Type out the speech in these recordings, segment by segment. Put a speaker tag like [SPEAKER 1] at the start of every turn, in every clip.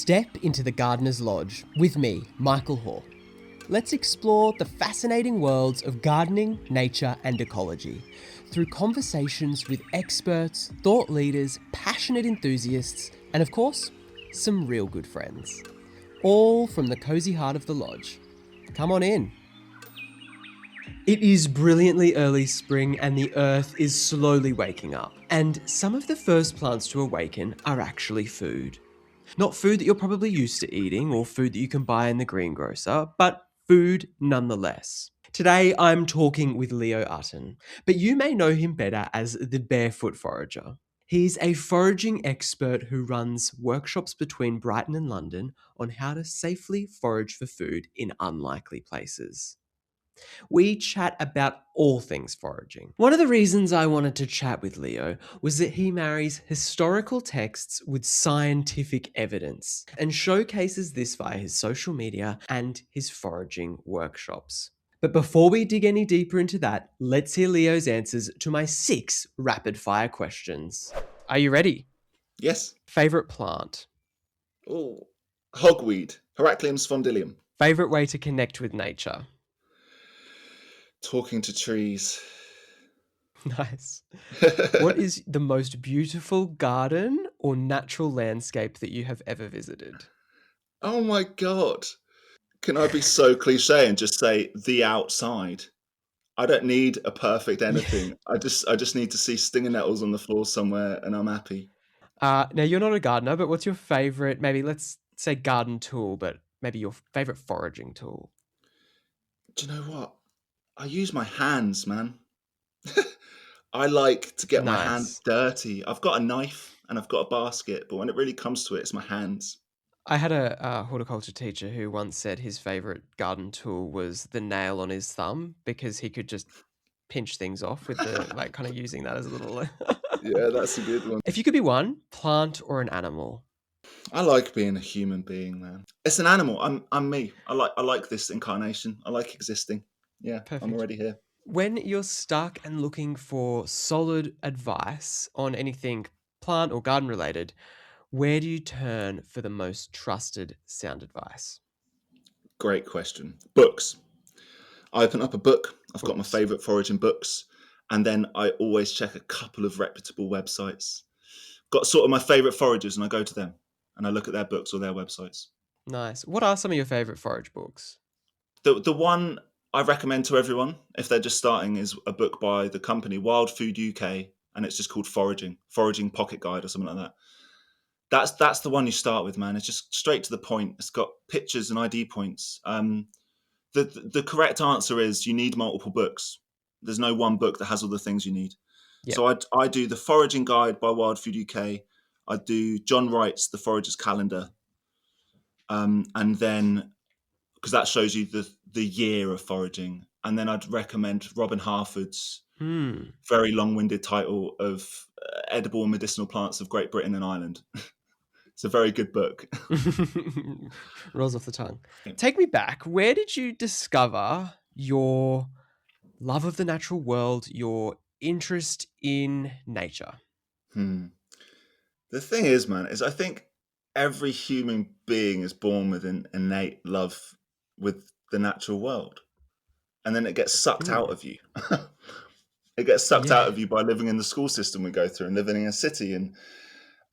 [SPEAKER 1] Step into the Gardener's Lodge with me, Mykal. Let's explore the fascinating worlds of gardening, nature and ecology through conversations with experts, thought leaders, passionate enthusiasts and of course, some real good friends. All from the cosy heart of the lodge. Come on in. It is brilliantly early spring and the earth is slowly waking up. And some of the first plants to awaken are actually food. Not food that you're probably used to eating or food that you can buy in the greengrocer, but food nonetheless. Today I'm talking with Leo Utton, but you may know him better as the Barefoot Forager. He's a foraging expert who runs workshops between Brighton and London on how to safely forage for food in unlikely places. We chat about all things foraging. One of the reasons I wanted to chat with Leo was that he marries historical texts with scientific evidence and showcases this via his social media and his foraging workshops. But before we dig any deeper into that, let's hear Leo's answers to my 6 rapid fire questions. Are you ready?
[SPEAKER 2] Yes.
[SPEAKER 1] Favorite plant?
[SPEAKER 2] Oh, hogweed, Heracleum spondylium.
[SPEAKER 1] Favorite way to connect with nature?
[SPEAKER 2] Talking to trees.
[SPEAKER 1] Nice. What is the most beautiful garden or natural landscape that you have ever visited?
[SPEAKER 2] Oh my God. Can I be so cliche and just say the outside? I don't need a perfect anything. I just need to see stinging nettles on the floor somewhere and I'm happy.
[SPEAKER 1] Now, you're not a gardener, but what's your favorite, maybe let's say garden tool, but maybe your favorite foraging tool?
[SPEAKER 2] Do you know what? I use my hands, man. I like to get my hands
[SPEAKER 1] Nice.
[SPEAKER 2] dirty. I've got a knife and I've got a basket, but when it really comes to it, it's my hands.
[SPEAKER 1] I had a horticulture teacher who once said his favorite garden tool was the nail on his thumb because he could just pinch things off with the, like, kind of using that as a little...
[SPEAKER 2] Yeah, that's a good one.
[SPEAKER 1] If you could be one, plant or an animal?
[SPEAKER 2] I like being a human being, man. It's an animal. I'm me. I like this incarnation. I like existing. Yeah, I'm
[SPEAKER 1] Perfect.
[SPEAKER 2] already here.
[SPEAKER 1] When you're stuck and looking for solid advice on anything plant or garden related, where do you turn for the most trusted sound advice?
[SPEAKER 2] Great question. Books. I open up a book. I've got my
[SPEAKER 1] Books.
[SPEAKER 2] favorite foraging books, and then I always check a couple of reputable websites. Got sort of my favorite foragers, and I go to them and I look at their books or their websites.
[SPEAKER 1] Nice. What are some of your favorite forage books?
[SPEAKER 2] The one I recommend to everyone if they're just starting is a book by the company Wild Food UK, and it's just called Foraging Pocket Guide or something like that. That's the one you start with, man. It's just straight to the point. It's got pictures and ID points. The correct answer is you need multiple books. There's no one book that has all the things you need.
[SPEAKER 1] Yeah.
[SPEAKER 2] So I do the Foraging Guide by Wild Food UK. I do John Wright's The Forager's Calendar, and then because that shows you the year of foraging. And then I'd recommend Robin Harford's very long-winded title of Edible and Medicinal Plants of Great Britain and Ireland. It's a very good book.
[SPEAKER 1] Rolls off the tongue. Take me back. Where did you discover your love of the natural world, your interest in nature?
[SPEAKER 2] The thing is, man, is I think every human being is born with an innate love with the natural world. And then it gets sucked out of you. It gets sucked out
[SPEAKER 1] Yeah.
[SPEAKER 2] of you by living in the school system we go through and living in a city. And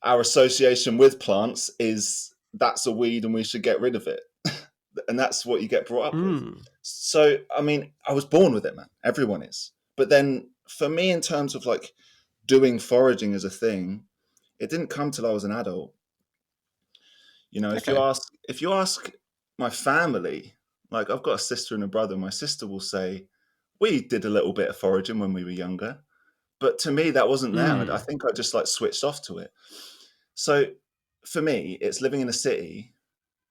[SPEAKER 2] our association with plants is that's a weed and we should get rid of it. And that's what you get brought up with. So, I mean, I was born with it, man. Everyone is. But then for me, in terms of like doing foraging as a thing, it didn't come till I was an adult. You know,
[SPEAKER 1] Okay.
[SPEAKER 2] if you ask my family, like I've got a sister and a brother, my sister will say, we did a little bit of foraging when we were younger. But to me, that wasn't there. I think I just like switched off to it. So for me, it's living in a city.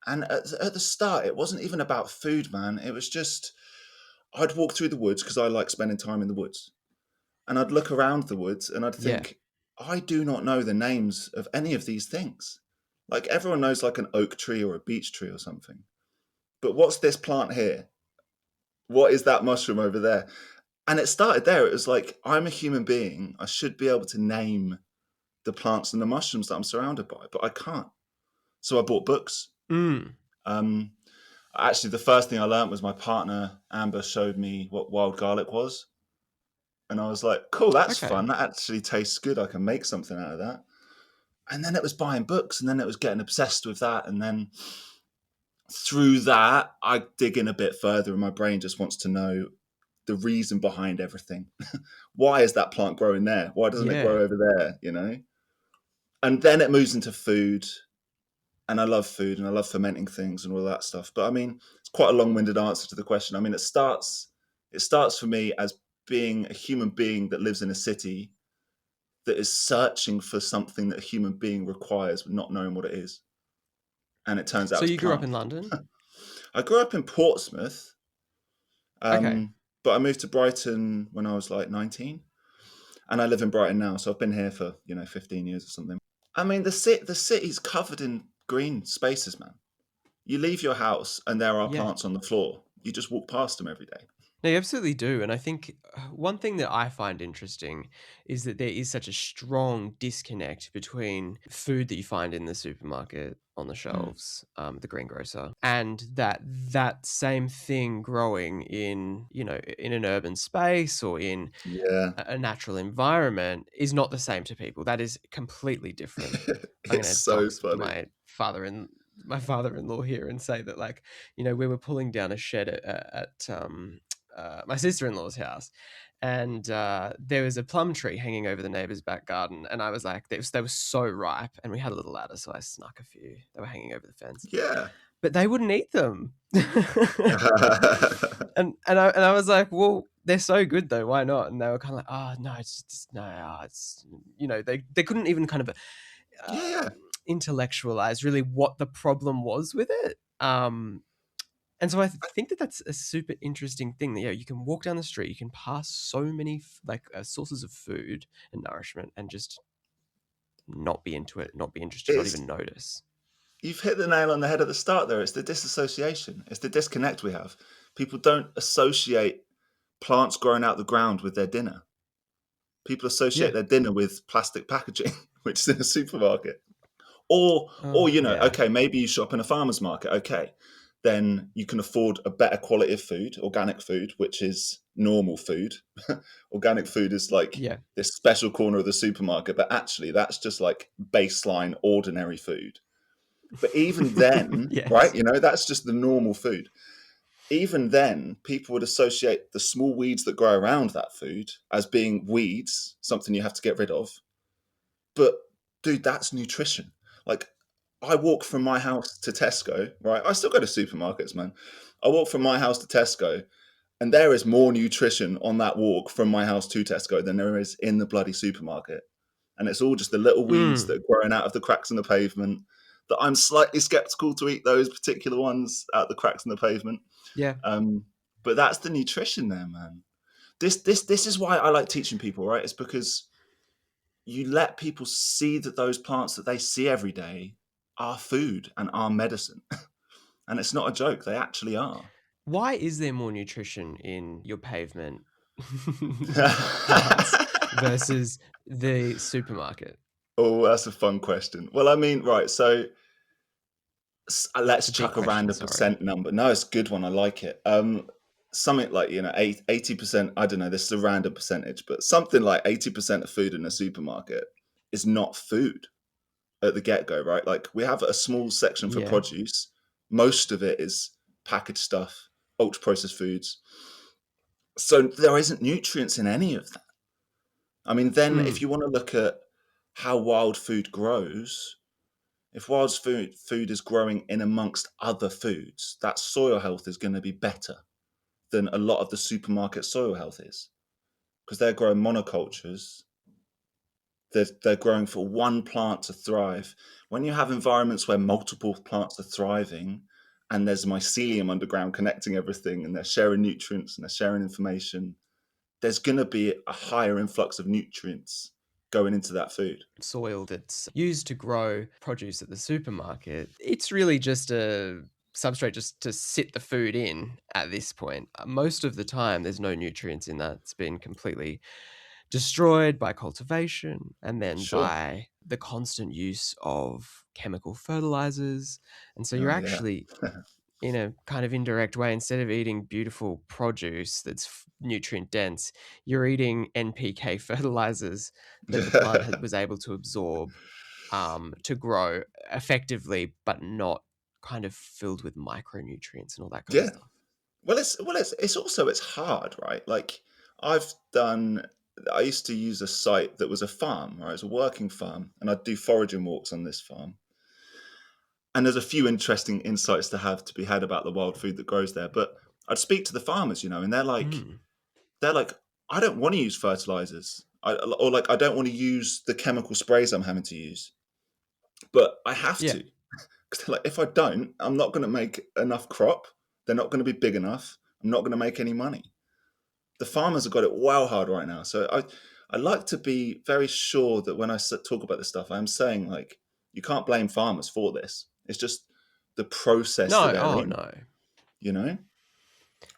[SPEAKER 2] And at the start, it wasn't even about food, man. It was just, I'd walk through the woods because I like spending time in the woods. And I'd look around the woods and I'd
[SPEAKER 1] Yeah.
[SPEAKER 2] think, I do not know the names of any of these things. Like everyone knows like an oak tree or a beech tree or something. But what's this plant here? What is that mushroom over there? And it started there. It was like, I'm a human being. I should be able to name the plants and the mushrooms that I'm surrounded by, but I can't. So I bought books.
[SPEAKER 1] Mm.
[SPEAKER 2] Um, Actually, the first thing I learned was my partner Amber showed me what wild garlic was, and I was like, "Cool, that's
[SPEAKER 1] Okay.
[SPEAKER 2] fun. That actually tastes good. I can make something out of that." And then it was buying books, and then it was getting obsessed with that, and then through that, I dig in a bit further, and my brain just wants to know the reason behind everything. Why is that plant growing there? Why doesn't it grow
[SPEAKER 1] Yeah.
[SPEAKER 2] over there? And then it moves into food, and I love food, and I love fermenting things and all that stuff. But I mean, it's quite a long-winded answer to the question. I mean, it starts for me as being a human being that lives in a city that is searching for something that a human being requires, but not knowing what it is. And it turns out
[SPEAKER 1] So
[SPEAKER 2] it's
[SPEAKER 1] you grew up
[SPEAKER 2] plants.
[SPEAKER 1] in London?
[SPEAKER 2] I grew up in Portsmouth,
[SPEAKER 1] Okay.
[SPEAKER 2] but I moved to Brighton when I was like 19, and I live in Brighton now. So I've been here for 15 years or something. I mean, the city's covered in green spaces, man. You leave your house and there are
[SPEAKER 1] Yeah.
[SPEAKER 2] plants on the floor. You just walk past them every day.
[SPEAKER 1] No, you absolutely do. And I think one thing that I find interesting is that there is such a strong disconnect between food that you find in the supermarket on the
[SPEAKER 2] Mm.
[SPEAKER 1] shelves, the greengrocer, and that same thing growing in, in an urban space or in
[SPEAKER 2] Yeah,
[SPEAKER 1] a natural environment is not the same to people. That is completely different. I'm
[SPEAKER 2] it's
[SPEAKER 1] gonna
[SPEAKER 2] so
[SPEAKER 1] dox
[SPEAKER 2] funny.
[SPEAKER 1] my father-in-law here and say that, like, we were pulling down a shed at my sister-in-law's house, and there was a plum tree hanging over the neighbor's back garden, and I was like, they were so ripe, and we had a little ladder, so I snuck a few. They were hanging over the fence,
[SPEAKER 2] Yeah.
[SPEAKER 1] but they wouldn't eat them. And I was like, well, they're so good though. Why not? And they were kind of like, oh no, it's just no, it's they couldn't even kind of
[SPEAKER 2] Yeah,
[SPEAKER 1] uh,
[SPEAKER 2] yeah.
[SPEAKER 1] intellectualize really what the problem was with it. And so I think that that's a super interesting thing that you can walk down the street, you can pass so many sources of food and nourishment, and just not be into it, not be interested, not
[SPEAKER 2] It's
[SPEAKER 1] even notice.
[SPEAKER 2] You've hit the nail on the head at the start there. It's the disassociation. It's the disconnect we have. People don't associate plants growing out the ground with their dinner. People associate
[SPEAKER 1] Yeah.
[SPEAKER 2] their dinner with plastic packaging, which is in a supermarket. Or
[SPEAKER 1] Oh yeah.
[SPEAKER 2] okay, maybe you shop in a farmer's market. Okay, then you can afford a better quality of food, organic food, which is normal food. Organic food is like
[SPEAKER 1] Yeah.
[SPEAKER 2] this special corner of the supermarket, but actually that's just like baseline ordinary food. But even then, right,
[SPEAKER 1] Yes.
[SPEAKER 2] that's just the normal food. Even then, people would associate the small weeds that grow around that food as being weeds, something you have to get rid of. But dude, that's nutrition. Like, I walk from my house to Tesco, right? I still go to supermarkets, man. I walk from my house to Tesco, and there is more nutrition on that walk from my house to Tesco than there is in the bloody supermarket. And it's all just the little weeds that
[SPEAKER 1] Mm.
[SPEAKER 2] are growing out of the cracks in the pavement. That I'm slightly skeptical to eat those particular ones out the cracks in the pavement.
[SPEAKER 1] Yeah.
[SPEAKER 2] Um, but that's the nutrition there, man. This is why I like teaching people, right? It's because you let people see that those plants that they see every day are food and are medicine. And it's not a joke, they actually are.
[SPEAKER 1] Why is there more nutrition in your pavement plants versus the supermarket?
[SPEAKER 2] Oh, that's a fun question. Well, I mean, right, so
[SPEAKER 1] It's
[SPEAKER 2] let's
[SPEAKER 1] a deep
[SPEAKER 2] chuck a
[SPEAKER 1] question,
[SPEAKER 2] random
[SPEAKER 1] sorry.
[SPEAKER 2] percent number. No, it's a good one. I like it. Something like 80%. I don't know. This is a random percentage, but something like 80% of food in a supermarket is not food at the get go, right? Like we have a small section for
[SPEAKER 1] Yeah.
[SPEAKER 2] produce. Most of it is packaged stuff, ultra processed foods. So there isn't nutrients in any of that. I mean, then if
[SPEAKER 1] Mm.
[SPEAKER 2] you want to look at how wild food grows, if wild food is growing in amongst other foods, that soil health is going to be better than a lot of the supermarket soil health is because they're growing monocultures. They're growing for one plant to thrive. When you have environments where multiple plants are thriving and there's mycelium underground connecting everything and they're sharing nutrients and they're sharing information, there's going to be a higher influx of nutrients going into that food.
[SPEAKER 1] Soil that's used to grow produce at the supermarket, it's really just a substrate just to sit the food in at this point. Most of the time, there's no nutrients in that. It's been completely destroyed by cultivation and then
[SPEAKER 2] Sure.
[SPEAKER 1] by the constant use of chemical fertilizers. And so you're
[SPEAKER 2] Oh, yeah.
[SPEAKER 1] actually, in a kind of indirect way, instead of eating beautiful produce that's nutrient dense, you're eating NPK fertilizers that the plant was able to absorb to grow effectively, but not kind of filled with micronutrients and all that kind of
[SPEAKER 2] Yeah.
[SPEAKER 1] stuff.
[SPEAKER 2] It's also it's hard, right? Like I've done I used to use a site that was a farm, right? It's a working farm, and I'd do foraging walks on this farm. And there's a few interesting insights to be had about the wild food that grows there. But I'd speak to the farmers, and
[SPEAKER 1] Mm.
[SPEAKER 2] they're like, I don't want to use fertilizers. Or like I don't want to use the chemical sprays I'm having to use. But I have
[SPEAKER 1] Yeah.
[SPEAKER 2] to. Because like if I don't, I'm not gonna make enough crop. They're not gonna be big enough. I'm not gonna make any money. The farmers have got it well hard right now. So I like to be very sure that when I talk about this stuff, I'm saying like you can't blame farmers for this. It's just the process that
[SPEAKER 1] No,
[SPEAKER 2] they're
[SPEAKER 1] oh
[SPEAKER 2] in.
[SPEAKER 1] no.
[SPEAKER 2] You know,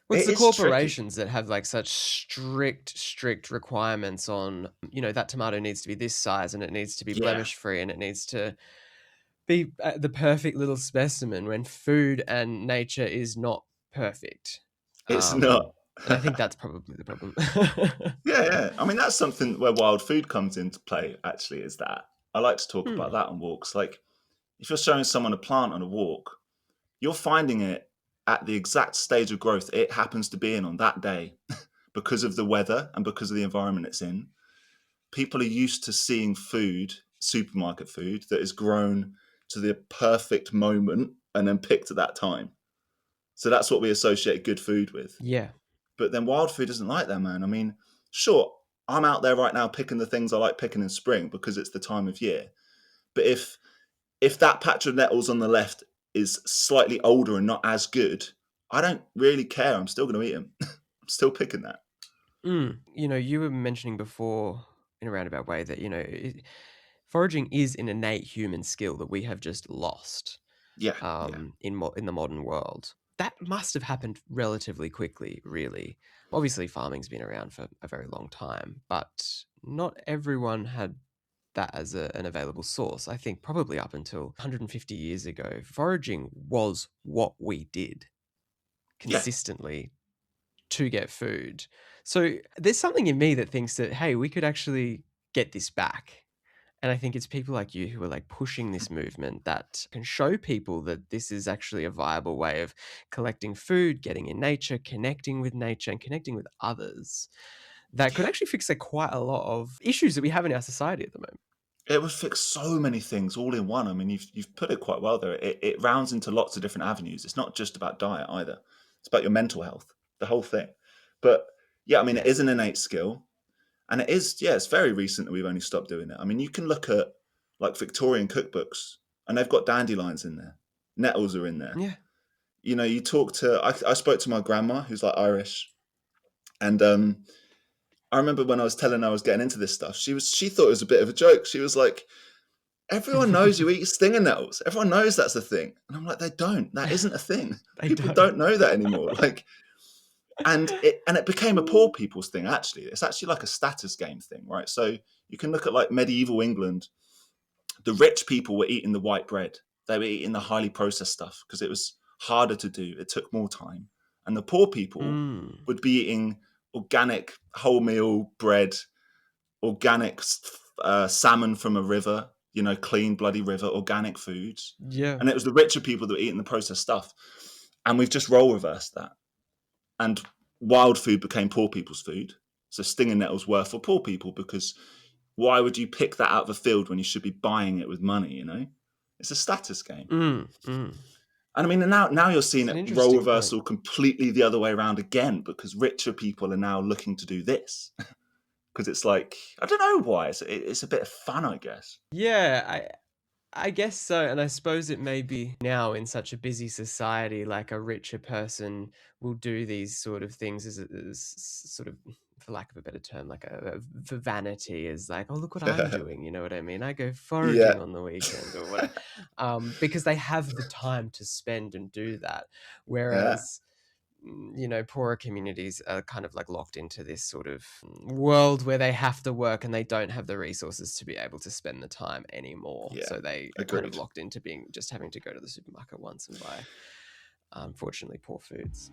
[SPEAKER 1] Well, it's
[SPEAKER 2] it
[SPEAKER 1] the
[SPEAKER 2] is tricky.
[SPEAKER 1] corporations that have like such strict requirements on, that tomato needs to be this size and it needs to be
[SPEAKER 2] Yeah,
[SPEAKER 1] blemish free and it needs to be the perfect little specimen when food and nature is not perfect.
[SPEAKER 2] it's not.
[SPEAKER 1] And I think that's probably the problem.
[SPEAKER 2] Yeah, yeah. I mean, that's something where wild food comes into play. Actually, is that I like to talk about
[SPEAKER 1] Hmm.
[SPEAKER 2] that on walks. Like, if you're showing someone a plant on a walk, you're finding it at the exact stage of growth it happens to be in on that day because of the weather and because of the environment it's in. People are used to seeing food, supermarket food, that is grown to the perfect moment and then picked at that time. So that's what we associate good food with.
[SPEAKER 1] Yeah.
[SPEAKER 2] But then wild food isn't like that, man. I mean, sure, I'm out there right now picking the things I like picking in spring because it's the time of year. But if that patch of nettles on the left is slightly older and not as good, I don't really care. I'm still going to eat them. I'm still picking that.
[SPEAKER 1] Mm. You were mentioning before in a roundabout way that, foraging is an innate human skill that we have just lost.
[SPEAKER 2] Yeah, yeah,
[SPEAKER 1] In the modern world. That must have happened relatively quickly, really. Obviously, farming's been around for a very long time, but not everyone had that as an available source. I think probably up until 150 years ago, foraging was what we did
[SPEAKER 2] yeah.
[SPEAKER 1] consistently to get food. So there's something in me that thinks that, hey, we could actually get this back. And I think it's people like you who are like pushing this movement that can show people that this is actually a viable way of collecting food, getting in nature, and connecting with others that could actually fix like quite a lot of issues that we have in our society at the moment.
[SPEAKER 2] It would fix so many things all in one. I mean, you've put it quite well there. It rounds into lots of different avenues. It's not just about diet either. It's about your mental health, the whole thing. But yeah, I mean, it
[SPEAKER 1] Yeah.
[SPEAKER 2] is an innate skill. And it is, yeah, it's very recent that we've only stopped doing it. I mean, you can look at like Victorian cookbooks and they've got dandelions in there, nettles are in there.
[SPEAKER 1] Yeah.
[SPEAKER 2] You talk to, I spoke to my grandma who's like Irish. And I remember when I was telling her I was getting into this stuff, she thought it was a bit of a joke. She was like, everyone knows you eat stinger nettles. Everyone knows that's a thing. And I'm like, they don't. That isn't a thing.
[SPEAKER 1] They
[SPEAKER 2] People
[SPEAKER 1] don't.
[SPEAKER 2] don't know that anymore. Like, and it became a poor people's thing. Actually, it's actually like a status game thing, right? So you can look at like medieval England. The rich people were eating the white bread. They were eating the highly processed stuff because it was harder to do. It took more time. And the poor people
[SPEAKER 1] Mm.
[SPEAKER 2] would be eating organic wholemeal bread, organic salmon from a river, clean bloody river, organic foods.
[SPEAKER 1] Yeah.
[SPEAKER 2] And it was the richer people that were eating the processed stuff. And we've just role reversed that. And wild food became poor people's food. So stinging nettles were for poor people because why would you pick that out of a field when you should be buying it with money? It's a status game.
[SPEAKER 1] Mm. Mm.
[SPEAKER 2] And I mean, now you're seeing
[SPEAKER 1] It's an
[SPEAKER 2] it role
[SPEAKER 1] interesting point.
[SPEAKER 2] reversal completely the other way around again because richer people are now looking to do this because it's like I don't know why it's a bit of fun, I guess.
[SPEAKER 1] Yeah, I guess so, and I suppose it may be now in such a busy society, like a richer person will do these sort of things as sort of, for lack of a better term, like for vanity, is like, oh, look what I'm doing. You know what I mean? I go foraging
[SPEAKER 2] Yeah,
[SPEAKER 1] on the weekend or whatever, because they have the time to spend and do that.
[SPEAKER 2] yeah,
[SPEAKER 1] Whereas poorer communities are kind of like locked into this sort of world where they have to work and they don't have the resources to be able to spend the time anymore.
[SPEAKER 2] Yeah,
[SPEAKER 1] So they are kind of
[SPEAKER 2] agreed.
[SPEAKER 1] locked into being just having to go to the supermarket once and buy, unfortunately, poor foods.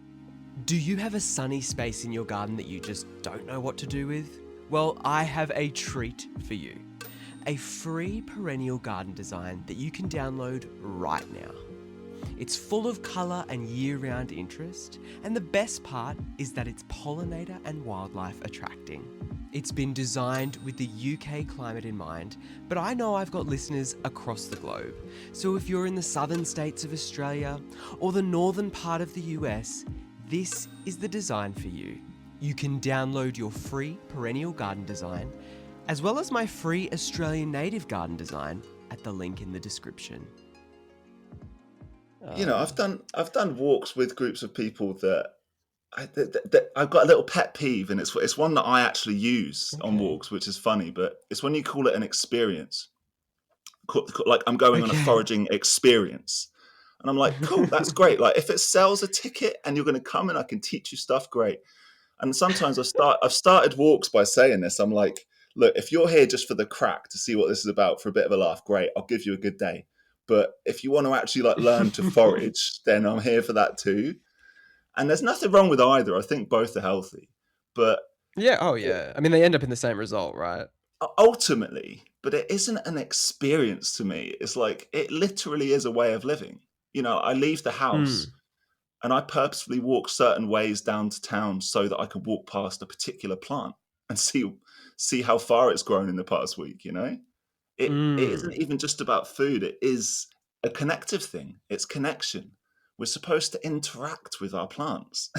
[SPEAKER 1] Do you have a sunny space in your garden that you just don't know what to do with? Well, I have a treat for you. A free perennial garden design that you can download right now. It's full of colour and year-round interest, and the best part is that it's pollinator and wildlife attracting. It's been designed with the UK climate in mind, but I know I've got listeners across the globe. So if you're in the southern states of Australia or the northern part of the US, this is the design for you. You can download your free perennial garden design, as well as my free Australian native garden design at the link in the description.
[SPEAKER 2] I've done walks with groups of people that I've got a little pet peeve, and it's one that I actually use on
[SPEAKER 1] Okay.
[SPEAKER 2] walks, which is funny, but it's when you call it an experience. Like I'm going on a
[SPEAKER 1] Okay.
[SPEAKER 2] foraging experience, and I'm like, cool, that's great. Like if it sells a ticket and you're going to come and I can teach you stuff, great. And sometimes I've started walks by saying this. I'm like, look, if you're here just for the crack to see what this is about for a bit of a laugh, great, I'll give you a good day. But if you want to actually like learn to forage, then I'm here for that too. And there's nothing wrong with either. I think both are healthy. But
[SPEAKER 1] Yeah, oh yeah. I mean, they end up in the same result, right?
[SPEAKER 2] ultimately, but it isn't an experience to me. It's like it literally is a way of living. I leave the house
[SPEAKER 1] Mm.
[SPEAKER 2] and I purposefully walk certain ways down to town so that I can walk past a particular plant and see how far it's grown in the past week. It isn't
[SPEAKER 1] Mm.
[SPEAKER 2] even just about food. It is a connective thing. It's connection. We're supposed to interact with our plants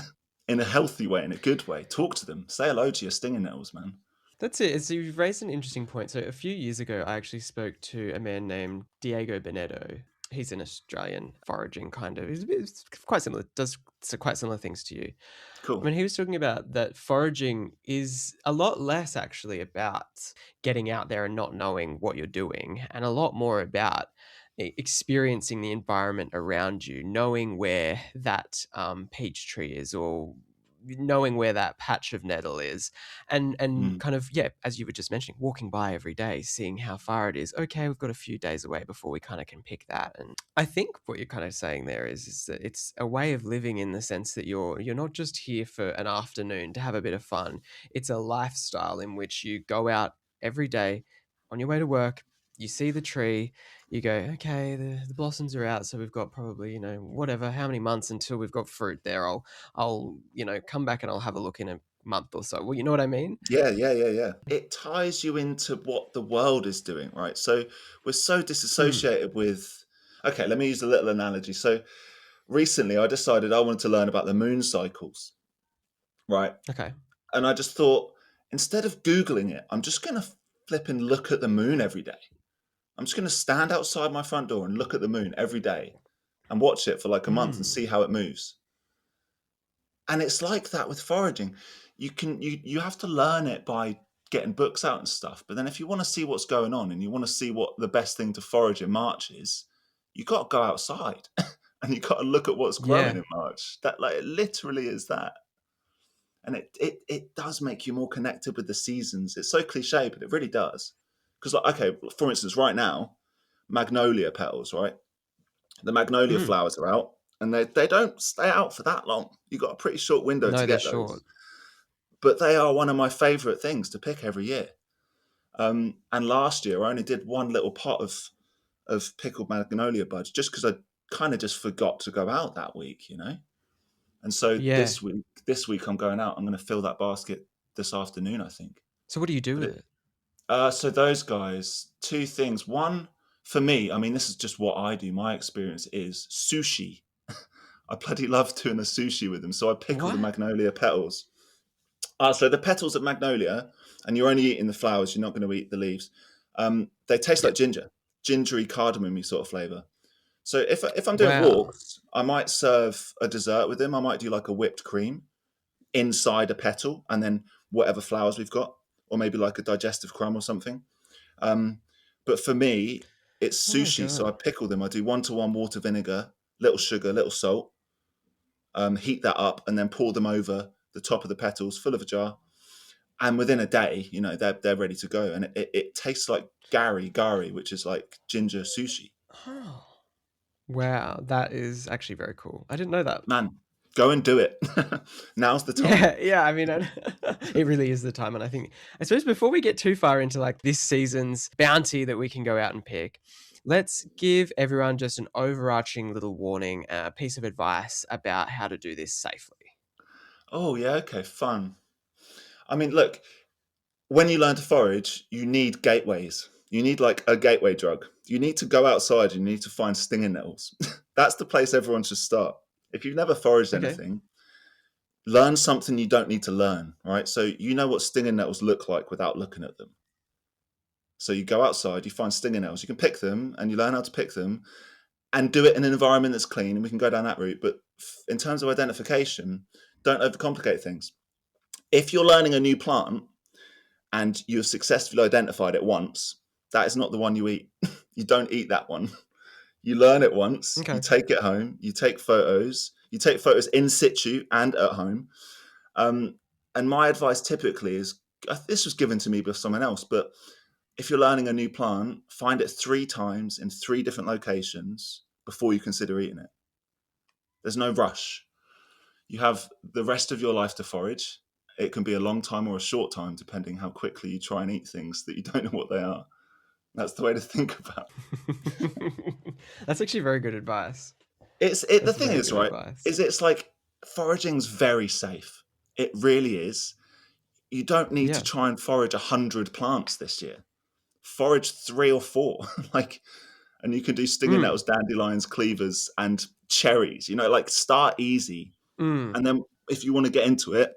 [SPEAKER 2] in a healthy way, in a good way. Talk to them. Say hello to your stinging nettles, man.
[SPEAKER 1] That's it. So you've raised an interesting point. So a few years ago, I actually spoke to a man named Diego Benedetto. He's an Australian foraging kind of. He's quite similar. Does quite similar things to you. I
[SPEAKER 2] Cool.
[SPEAKER 1] mean, he was talking about that foraging is a lot less actually about getting out there and not knowing what you're doing, and a lot more about experiencing the environment around you, knowing where that peach tree is, or knowing where that patch of nettle is, and
[SPEAKER 2] Mm.
[SPEAKER 1] kind of, yeah, as you were just mentioning, walking by every day, seeing how far it is. Okay, we've got a few days away before we kind of can pick that. And I think what you're kind of saying there is that it's a way of living, in the sense that you're not just here for an afternoon to have a bit of fun. It's a lifestyle in which you go out every day on your way to work. You see the tree, you go, okay, the blossoms are out, so we've got probably, whatever, how many months until we've got fruit there. I'll come back and I'll have a look in a month or so. Well, you know what I mean?
[SPEAKER 2] Yeah, yeah, yeah, yeah. It ties you into what the world is doing, right? So we're so
[SPEAKER 1] Mm.
[SPEAKER 2] disassociated with. Okay, let me use a little analogy. So recently, I decided I wanted to learn about the moon cycles, right?
[SPEAKER 1] Okay.
[SPEAKER 2] And I just thought, instead of Googling it, I'm just going to flip and look at the moon every day. I'm just going to stand outside my front door and look at the moon every day and watch it for like a month and
[SPEAKER 1] Mm.
[SPEAKER 2] see how it moves. And it's like that with foraging. You have to learn it by getting books out and stuff. But then if you want to see what's going on and you want to see what the best thing to forage in March is, you got to go outside and you got to look at what's growing
[SPEAKER 1] Yeah.
[SPEAKER 2] in March. That like it literally is that. And it does make you more connected with the seasons. It's so cliche, but it really does. Because like, okay, for instance, right now, magnolia petals, right? The magnolia
[SPEAKER 1] Mm.
[SPEAKER 2] flowers are out and they don't stay out for that long. You've got a pretty short window to
[SPEAKER 1] No, they're
[SPEAKER 2] get
[SPEAKER 1] short.
[SPEAKER 2] those. But they are one of my favorite things to pick every year. And last year I only did one little pot of pickled magnolia buds just because I kind of just forgot to go out that week. And so
[SPEAKER 1] Yeah.
[SPEAKER 2] this week I'm going out. I'm going to fill that basket this afternoon, I think.
[SPEAKER 1] So what do you do
[SPEAKER 2] But
[SPEAKER 1] with it?
[SPEAKER 2] so those guys, two things. One, for me, I mean, this is just what I do. My experience is sushi. I bloody love doing a sushi with them. So I pickle the
[SPEAKER 1] What?
[SPEAKER 2] magnolia petals. So the petals of magnolia, and you're only eating the flowers. You're not going to eat the leaves. They taste like
[SPEAKER 1] Yep.
[SPEAKER 2] ginger, gingery, cardamom sort of flavor. So if I'm doing
[SPEAKER 1] Wow.
[SPEAKER 2] walks, I might serve a dessert with them. I might do like a whipped cream inside a petal, and then whatever flowers we've got, or maybe like a digestive crumb or something. Um, but for me, it's
[SPEAKER 1] Oh my
[SPEAKER 2] sushi. So I
[SPEAKER 1] God.
[SPEAKER 2] pickle them. I do 1-to-1 water, vinegar, little sugar, little salt, heat that up, and then pour them over the top of the petals, full of a jar. And within a day, they're ready to go. And it tastes like gari, which is like ginger sushi.
[SPEAKER 1] Oh, wow, that is actually very cool. I didn't know that.
[SPEAKER 2] Man, go and do it. Now's the time.
[SPEAKER 1] Yeah. I mean, it really is the time, and I suppose before we get too far into like this season's bounty that we can go out and pick, let's give everyone just an overarching little warning, piece of advice about how to do this safely.
[SPEAKER 2] Oh, yeah. Okay, fun. I mean, look, when you learn to forage, you need gateways. You need like a gateway drug. You need to go outside and you need to find stinging nettles. That's the place everyone should start. If you've never foraged
[SPEAKER 1] Okay.
[SPEAKER 2] anything, learn something you don't need to learn, right? So you know what stinging nettles look like without looking at them. So you go outside, you find stinging nettles, you can pick them and you learn how to pick them and do it in an environment that's clean, and we can go down that route. But in terms of identification, don't overcomplicate things. If you're learning a new plant and you've successfully identified it once, that is not the one you eat. You don't eat that one. You learn it once, you
[SPEAKER 1] Okay.
[SPEAKER 2] take it home, you take photos in situ and at home. And my advice typically is, this was given to me by someone else, but if you're learning a new plant, find it 3 times in 3 different locations before you consider eating it. There's no rush. You have the rest of your life to forage. It can be a long time or a short time, depending how quickly you try and eat things that you don't know what they are. That's the way to think about it.
[SPEAKER 1] That's actually very good advice.
[SPEAKER 2] The
[SPEAKER 1] That's
[SPEAKER 2] thing
[SPEAKER 1] very
[SPEAKER 2] is,
[SPEAKER 1] good
[SPEAKER 2] right,
[SPEAKER 1] advice.
[SPEAKER 2] is it's like foraging's very safe. It really is. You don't need to
[SPEAKER 1] Yeah.
[SPEAKER 2] try and forage 100 plants this year. Forage 3 or 4, and you can do stinging nettles, dandelions, cleavers, and cherries. Like start easy,
[SPEAKER 1] Mm.
[SPEAKER 2] and then if you want to get into it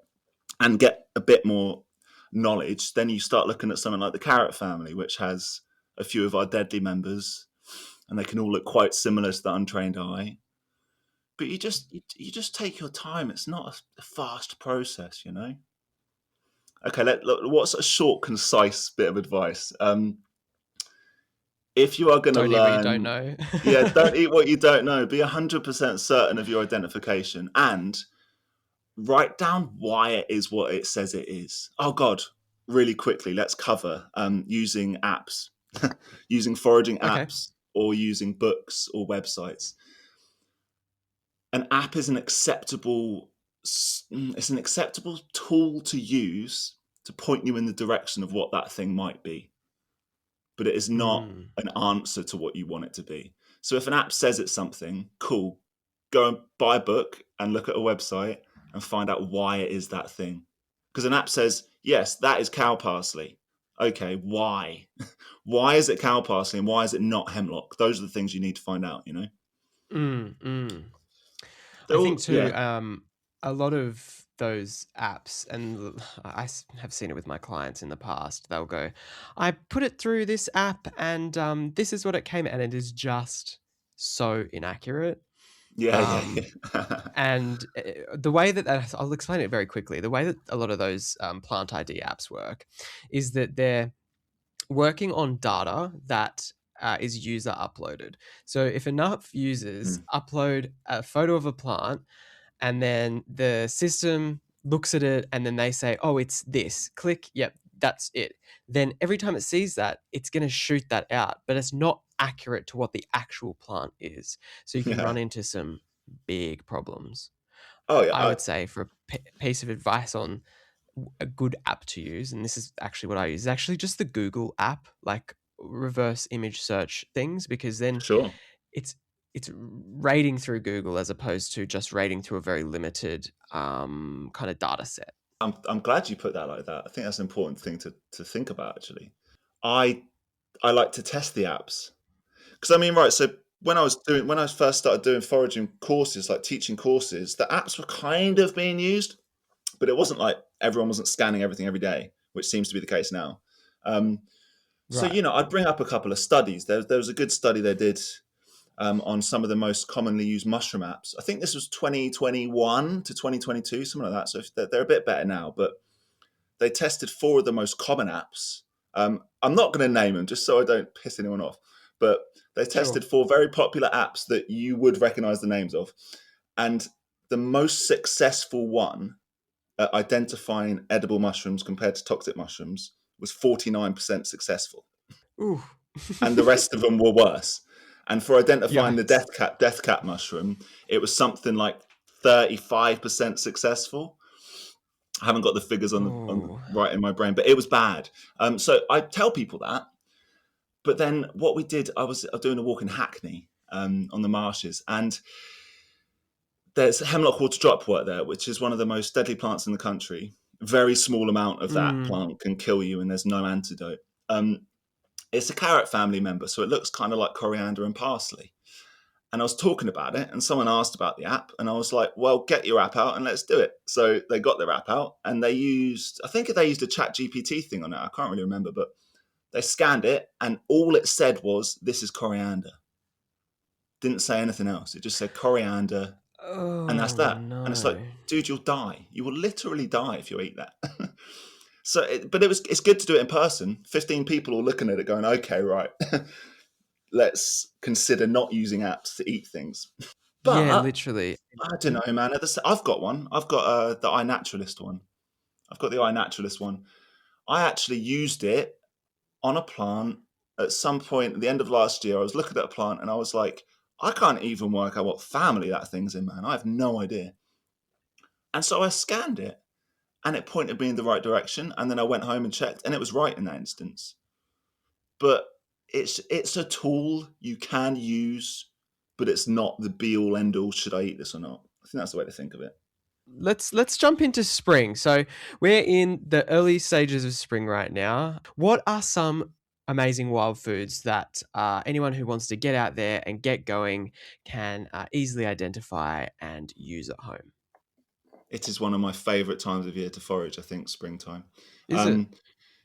[SPEAKER 2] and get a bit more knowledge, then you start looking at something like the carrot family, which has a few of our deadly members, and they can all look quite similar to the untrained eye. But you just take your time. It's not a fast process. Okay, what's a short, concise bit of advice? If you are going to
[SPEAKER 1] Don't eat what you don't
[SPEAKER 2] learn,
[SPEAKER 1] know.
[SPEAKER 2] yeah, don't eat what you don't know. Be 100% certain of your identification and write down why it is what it says it is. Oh, God, really quickly, let's cover using apps, using foraging
[SPEAKER 1] Okay.
[SPEAKER 2] apps or using books or websites. An app is it's an acceptable tool to use to point you in the direction of what that thing might be, but it is not
[SPEAKER 1] Mm.
[SPEAKER 2] an answer to what you want it to be. So if an app says it's something, cool, go and buy a book and look at a website and find out why it is that thing. Because an app says, yes, that is cow parsley. Okay, why? Why is it cow parsley and why is it not hemlock? Those are the things you need to find out,
[SPEAKER 1] I
[SPEAKER 2] They're
[SPEAKER 1] think
[SPEAKER 2] all,
[SPEAKER 1] too,
[SPEAKER 2] yeah.
[SPEAKER 1] a lot of those apps, and have seen it with my clients in the past. They'll go, "I put it through this app, and this is what it came," and it is just so inaccurate.
[SPEAKER 2] Yeah, yeah,
[SPEAKER 1] Um,
[SPEAKER 2] yeah.
[SPEAKER 1] and the way that I'll explain it very quickly. The way that a lot of those plant ID apps work is that they're working on data that is user uploaded. So if enough users
[SPEAKER 2] Mm.
[SPEAKER 1] upload a photo of a plant and then the system looks at it and then they say, oh, it's this, click, yep, that's it. Then every time it sees that, it's going to shoot that out, but it's not accurate to what the actual plant is. So you can
[SPEAKER 2] Yeah.
[SPEAKER 1] run into some big problems.
[SPEAKER 2] Oh,
[SPEAKER 1] I
[SPEAKER 2] yeah.
[SPEAKER 1] would say for a piece of advice on a good app to use, and this is actually what I use, is actually just the Google app, like reverse image search things, because then
[SPEAKER 2] Sure.
[SPEAKER 1] it's it's rating through Google as opposed to just rating through a very limited kind of data set.
[SPEAKER 2] I'm glad you put that like that. I think that's an important thing to think about, actually. I I like to test the apps because I mean, right. So when I first started doing foraging courses, like teaching courses, the apps were kind of being used, but it wasn't like everyone wasn't scanning everything every day, which seems to be the case now. Um, so
[SPEAKER 1] Right.
[SPEAKER 2] I'd bring up a couple of studies. There was a good study they did on some of the most commonly used mushroom apps. I think this was 2021 to 2022, something like that. So they're a bit better now, but they tested 4 of the most common apps. I'm not going to name them just so I don't piss anyone off, but they
[SPEAKER 1] Sure.
[SPEAKER 2] tested 4 very popular apps that you would recognize the names of. And the most successful one at identifying edible mushrooms compared to toxic mushrooms was 49% successful.
[SPEAKER 1] Ooh.
[SPEAKER 2] And the rest of them were worse. And for identifying the
[SPEAKER 1] Yikes.
[SPEAKER 2] death cap mushroom, it was something like 35% successful. I haven't got the figures on the
[SPEAKER 1] Oh.
[SPEAKER 2] right in my brain, but it was bad. So I tell people that. But then what we did, I was doing a walk in Hackney on the marshes, and there's hemlock water dropwort there, which is one of the most deadly plants in the country. Very small amount of that
[SPEAKER 1] Mm.
[SPEAKER 2] plant can kill you, and there's no antidote. It's a carrot family member, so it looks kind of like coriander and parsley. And I was talking about it, and someone asked about the app, and I was like, well, get your app out and let's do it. So they got their app out, and I think they used a chat GPT thing on it. I can't really remember, but they scanned it, and all it said was, this is coriander. Didn't say anything else. It just said coriander, and that's
[SPEAKER 1] Oh
[SPEAKER 2] that. And it's like,
[SPEAKER 1] no.
[SPEAKER 2] dude, you'll die. You will literally die if you eat that. But it's good to do it in person. 15 people all looking at it going, okay, right. Let's consider not using apps to eat things.
[SPEAKER 1] Yeah,
[SPEAKER 2] But
[SPEAKER 1] literally.
[SPEAKER 2] I don't know, man. I've got one. I've got the iNaturalist one. I've got the iNaturalist one. I actually used it on a plant at some point at the end of last year. I was looking at a plant and I was like, I can't even work out what family that thing's in, man. I have no idea. And so I scanned it and it pointed me in the right direction. And then I went home and checked and it was right in that instance. But it's a tool you can use, but it's not the be all end all. Should I eat this or not? I think that's the way to think of it.
[SPEAKER 1] Let's jump into spring. So we're in the early stages of spring right now. What are some amazing wild foods that anyone who wants to get out there and get going can easily identify and use at home?
[SPEAKER 2] It is one of my favourite times of year to forage. I think springtime.
[SPEAKER 1] Is it?
[SPEAKER 2] Um,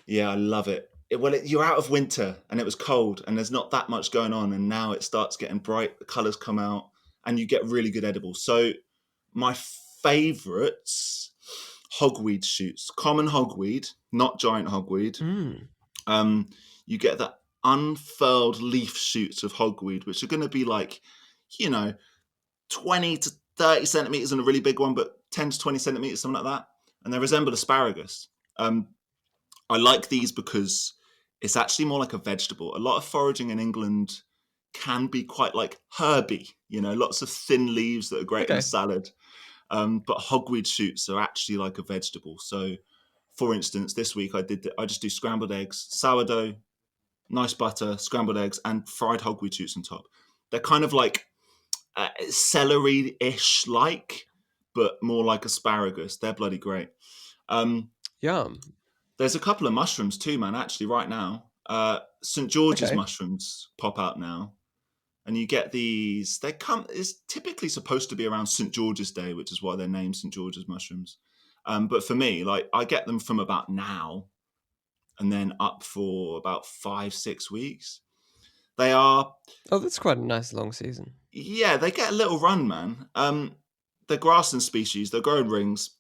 [SPEAKER 2] yeah, I love it. You're out of winter and it was cold and there's not that much going on, and now it starts getting bright. The colours come out and you get really good edibles. So my favourites, hogweed shoots, common hogweed, not giant hogweed.
[SPEAKER 1] Mm.
[SPEAKER 2] Um, you get the unfurled leaf shoots of hogweed, which are going to be like, you know, 20 to 30 centimeters on a really big one, but 10 to 20 centimeters, something like that. And they resemble asparagus. I like these because it's actually more like a vegetable. A lot of foraging in England can be quite like herby, lots of thin leaves that are great in a
[SPEAKER 1] Okay.
[SPEAKER 2] salad. But hogweed shoots are actually like a vegetable. So, for instance, this week I just do scrambled eggs, sourdough, nice butter, scrambled eggs, and fried hogweed shoots on top. They're kind of like celery-ish like, but more like asparagus. They're bloody great. Um,
[SPEAKER 1] Yum.
[SPEAKER 2] there's a couple of mushrooms too, man. Actually, right now, St George's
[SPEAKER 1] Okay.
[SPEAKER 2] mushrooms pop out now, and you get these. They come. It's typically supposed to be around St George's Day, which is why they're named St George's mushrooms. But for me, like I get them from about now, and then up for about 5-6 weeks. They are,
[SPEAKER 1] Oh, that's quite a nice long season.
[SPEAKER 2] yeah, they get a little run, man. They're grassland species. They're growing rings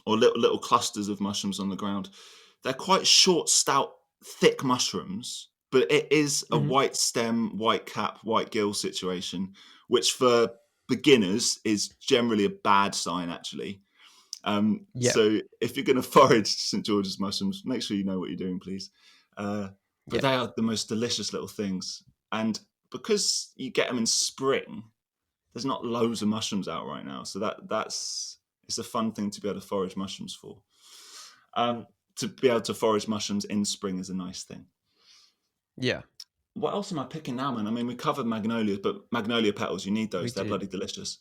[SPEAKER 2] or little clusters of mushrooms on the ground. They're quite short, stout, thick mushrooms, but it is a
[SPEAKER 1] Mm-hmm.
[SPEAKER 2] white stem, white cap, white gill situation, which for beginners is generally a bad sign, actually.
[SPEAKER 1] Yep.
[SPEAKER 2] So if you're going to forage St George's mushrooms, make sure you know what you're doing, please. But
[SPEAKER 1] Yep.
[SPEAKER 2] they are the most delicious little things. And because you get them in spring, there's not loads of mushrooms out right now. So that's it's a fun thing to be able to forage mushrooms for. To be able to forage mushrooms in spring is a nice thing.
[SPEAKER 1] Yeah.
[SPEAKER 2] What else am I picking now, man? I mean, we covered magnolias, but magnolia petals, you need
[SPEAKER 1] We
[SPEAKER 2] those. They're
[SPEAKER 1] did.
[SPEAKER 2] bloody delicious.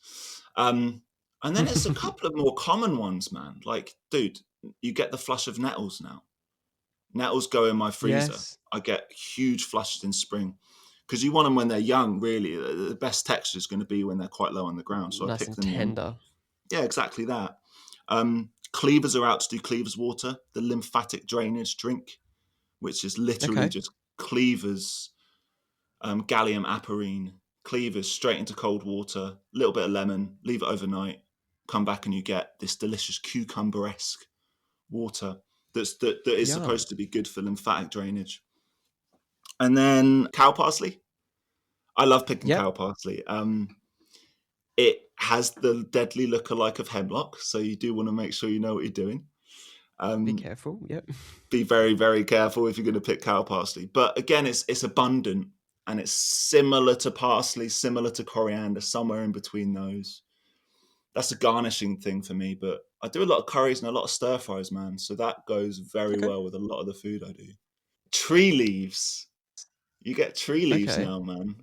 [SPEAKER 2] And then it's a couple of more common ones, man. Like, dude, you get the flush of nettles now. Nettles go in my freezer.
[SPEAKER 1] Yes.
[SPEAKER 2] I get huge flushes in spring because you want them when they're young, really. The best texture is going to be when they're quite low on the ground. So I
[SPEAKER 1] Nice
[SPEAKER 2] pick
[SPEAKER 1] and
[SPEAKER 2] them then.
[SPEAKER 1] tender.
[SPEAKER 2] Yeah, exactly that. Cleavers are out to do cleavers water, the lymphatic drainage drink, which is literally
[SPEAKER 1] Okay.
[SPEAKER 2] just cleavers, gallium aperine, cleavers straight into cold water, a little bit of lemon, leave it overnight, come back and you get this delicious cucumber-esque water that is
[SPEAKER 1] Yum.
[SPEAKER 2] supposed to be good for lymphatic drainage. And then cow parsley. I love picking
[SPEAKER 1] Yep.
[SPEAKER 2] cow parsley. It has the deadly lookalike of hemlock, so you do want to make sure you know what you're doing.
[SPEAKER 1] Be careful. Yep.
[SPEAKER 2] Be very, very careful if you're going to pick cow parsley. But again, it's abundant, and it's similar to parsley, similar to coriander, somewhere in between those. That's a garnishing thing for me, but I do a lot of curries and a lot of stir fries, man. So that goes very
[SPEAKER 1] Okay.
[SPEAKER 2] well with a lot of the food I do. Tree leaves. You get tree leaves
[SPEAKER 1] Okay.
[SPEAKER 2] now, man.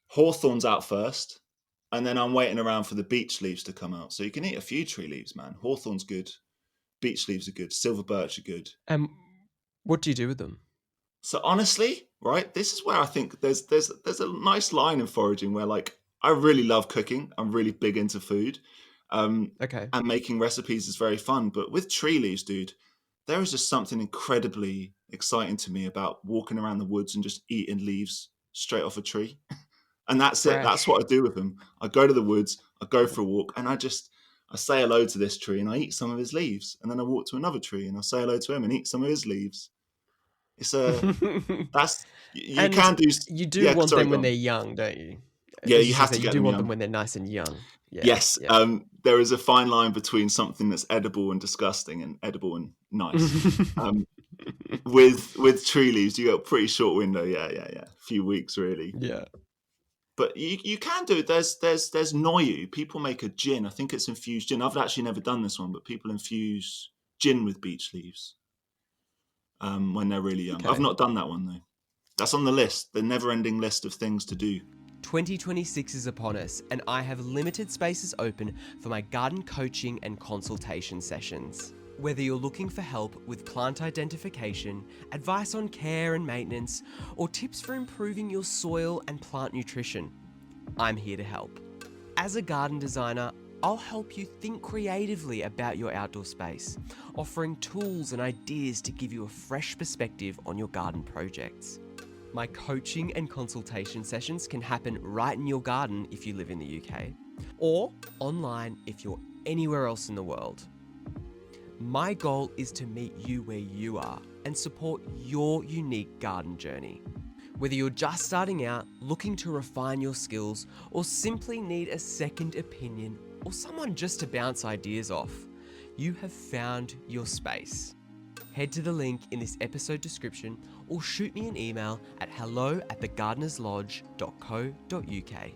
[SPEAKER 2] Hawthorn's out first, and then I'm waiting around for the beech leaves to come out. So you can eat a few tree leaves, man. Hawthorn's good. Beech leaves are good. Silver birch are good.
[SPEAKER 1] What do you do with them?
[SPEAKER 2] So honestly, right, this is where I think there's a nice line in foraging where like I really love cooking. I'm really big into food.
[SPEAKER 1] Okay.
[SPEAKER 2] And making recipes is very fun. But with tree leaves, dude, there is just something incredibly exciting to me about walking around the woods and just eating leaves straight off a tree. And that's it. That's
[SPEAKER 1] Fresh.
[SPEAKER 2] what I do with them. I go to the woods, I go for a walk, and I say hello to this tree and I eat some of his leaves. And then I walk to another tree and I say hello to him and eat some of his leaves. It's a that's you
[SPEAKER 1] And
[SPEAKER 2] can do.
[SPEAKER 1] you do
[SPEAKER 2] Yeah,
[SPEAKER 1] want
[SPEAKER 2] sorry,
[SPEAKER 1] them
[SPEAKER 2] go
[SPEAKER 1] when
[SPEAKER 2] on.
[SPEAKER 1] they're young, don't you? I
[SPEAKER 2] Yeah,
[SPEAKER 1] was
[SPEAKER 2] you
[SPEAKER 1] just gonna
[SPEAKER 2] have
[SPEAKER 1] say
[SPEAKER 2] to
[SPEAKER 1] you
[SPEAKER 2] get
[SPEAKER 1] do
[SPEAKER 2] them
[SPEAKER 1] want them
[SPEAKER 2] young.
[SPEAKER 1] when they're nice and young. Yeah.
[SPEAKER 2] Yes,
[SPEAKER 1] Yeah.
[SPEAKER 2] there is a fine line between something that's edible and disgusting and edible and nice. Um, with tree leaves, you got a pretty short window. Yeah, a few weeks really.
[SPEAKER 1] Yeah.
[SPEAKER 2] But you can do it. There's Noyu. People make a gin. I think it's infused gin. I've actually never done this one, but people infuse gin with beech leaves when they're really young. I've
[SPEAKER 1] Okay.
[SPEAKER 2] not done that one though. That's on the list, the never-ending list of things to do.
[SPEAKER 1] 2026 is upon us, and I have limited spaces open for my garden coaching and consultation sessions. Whether you're looking for help with plant identification, advice on care and maintenance, or tips for improving your soil and plant nutrition, I'm here to help. As a garden designer, I'll help you think creatively about your outdoor space, offering tools and ideas to give you a fresh perspective on your garden projects. My coaching and consultation sessions can happen right in your garden if you live in the UK, or online if you're anywhere else in the world. My goal is to meet you where you are and support your unique garden journey. Whether you're just starting out, looking to refine your skills, or simply need a second opinion or someone just to bounce ideas off, you have found your space. Head to the link in this episode description or shoot me an email at hello@thegardenerslodge.co.uk.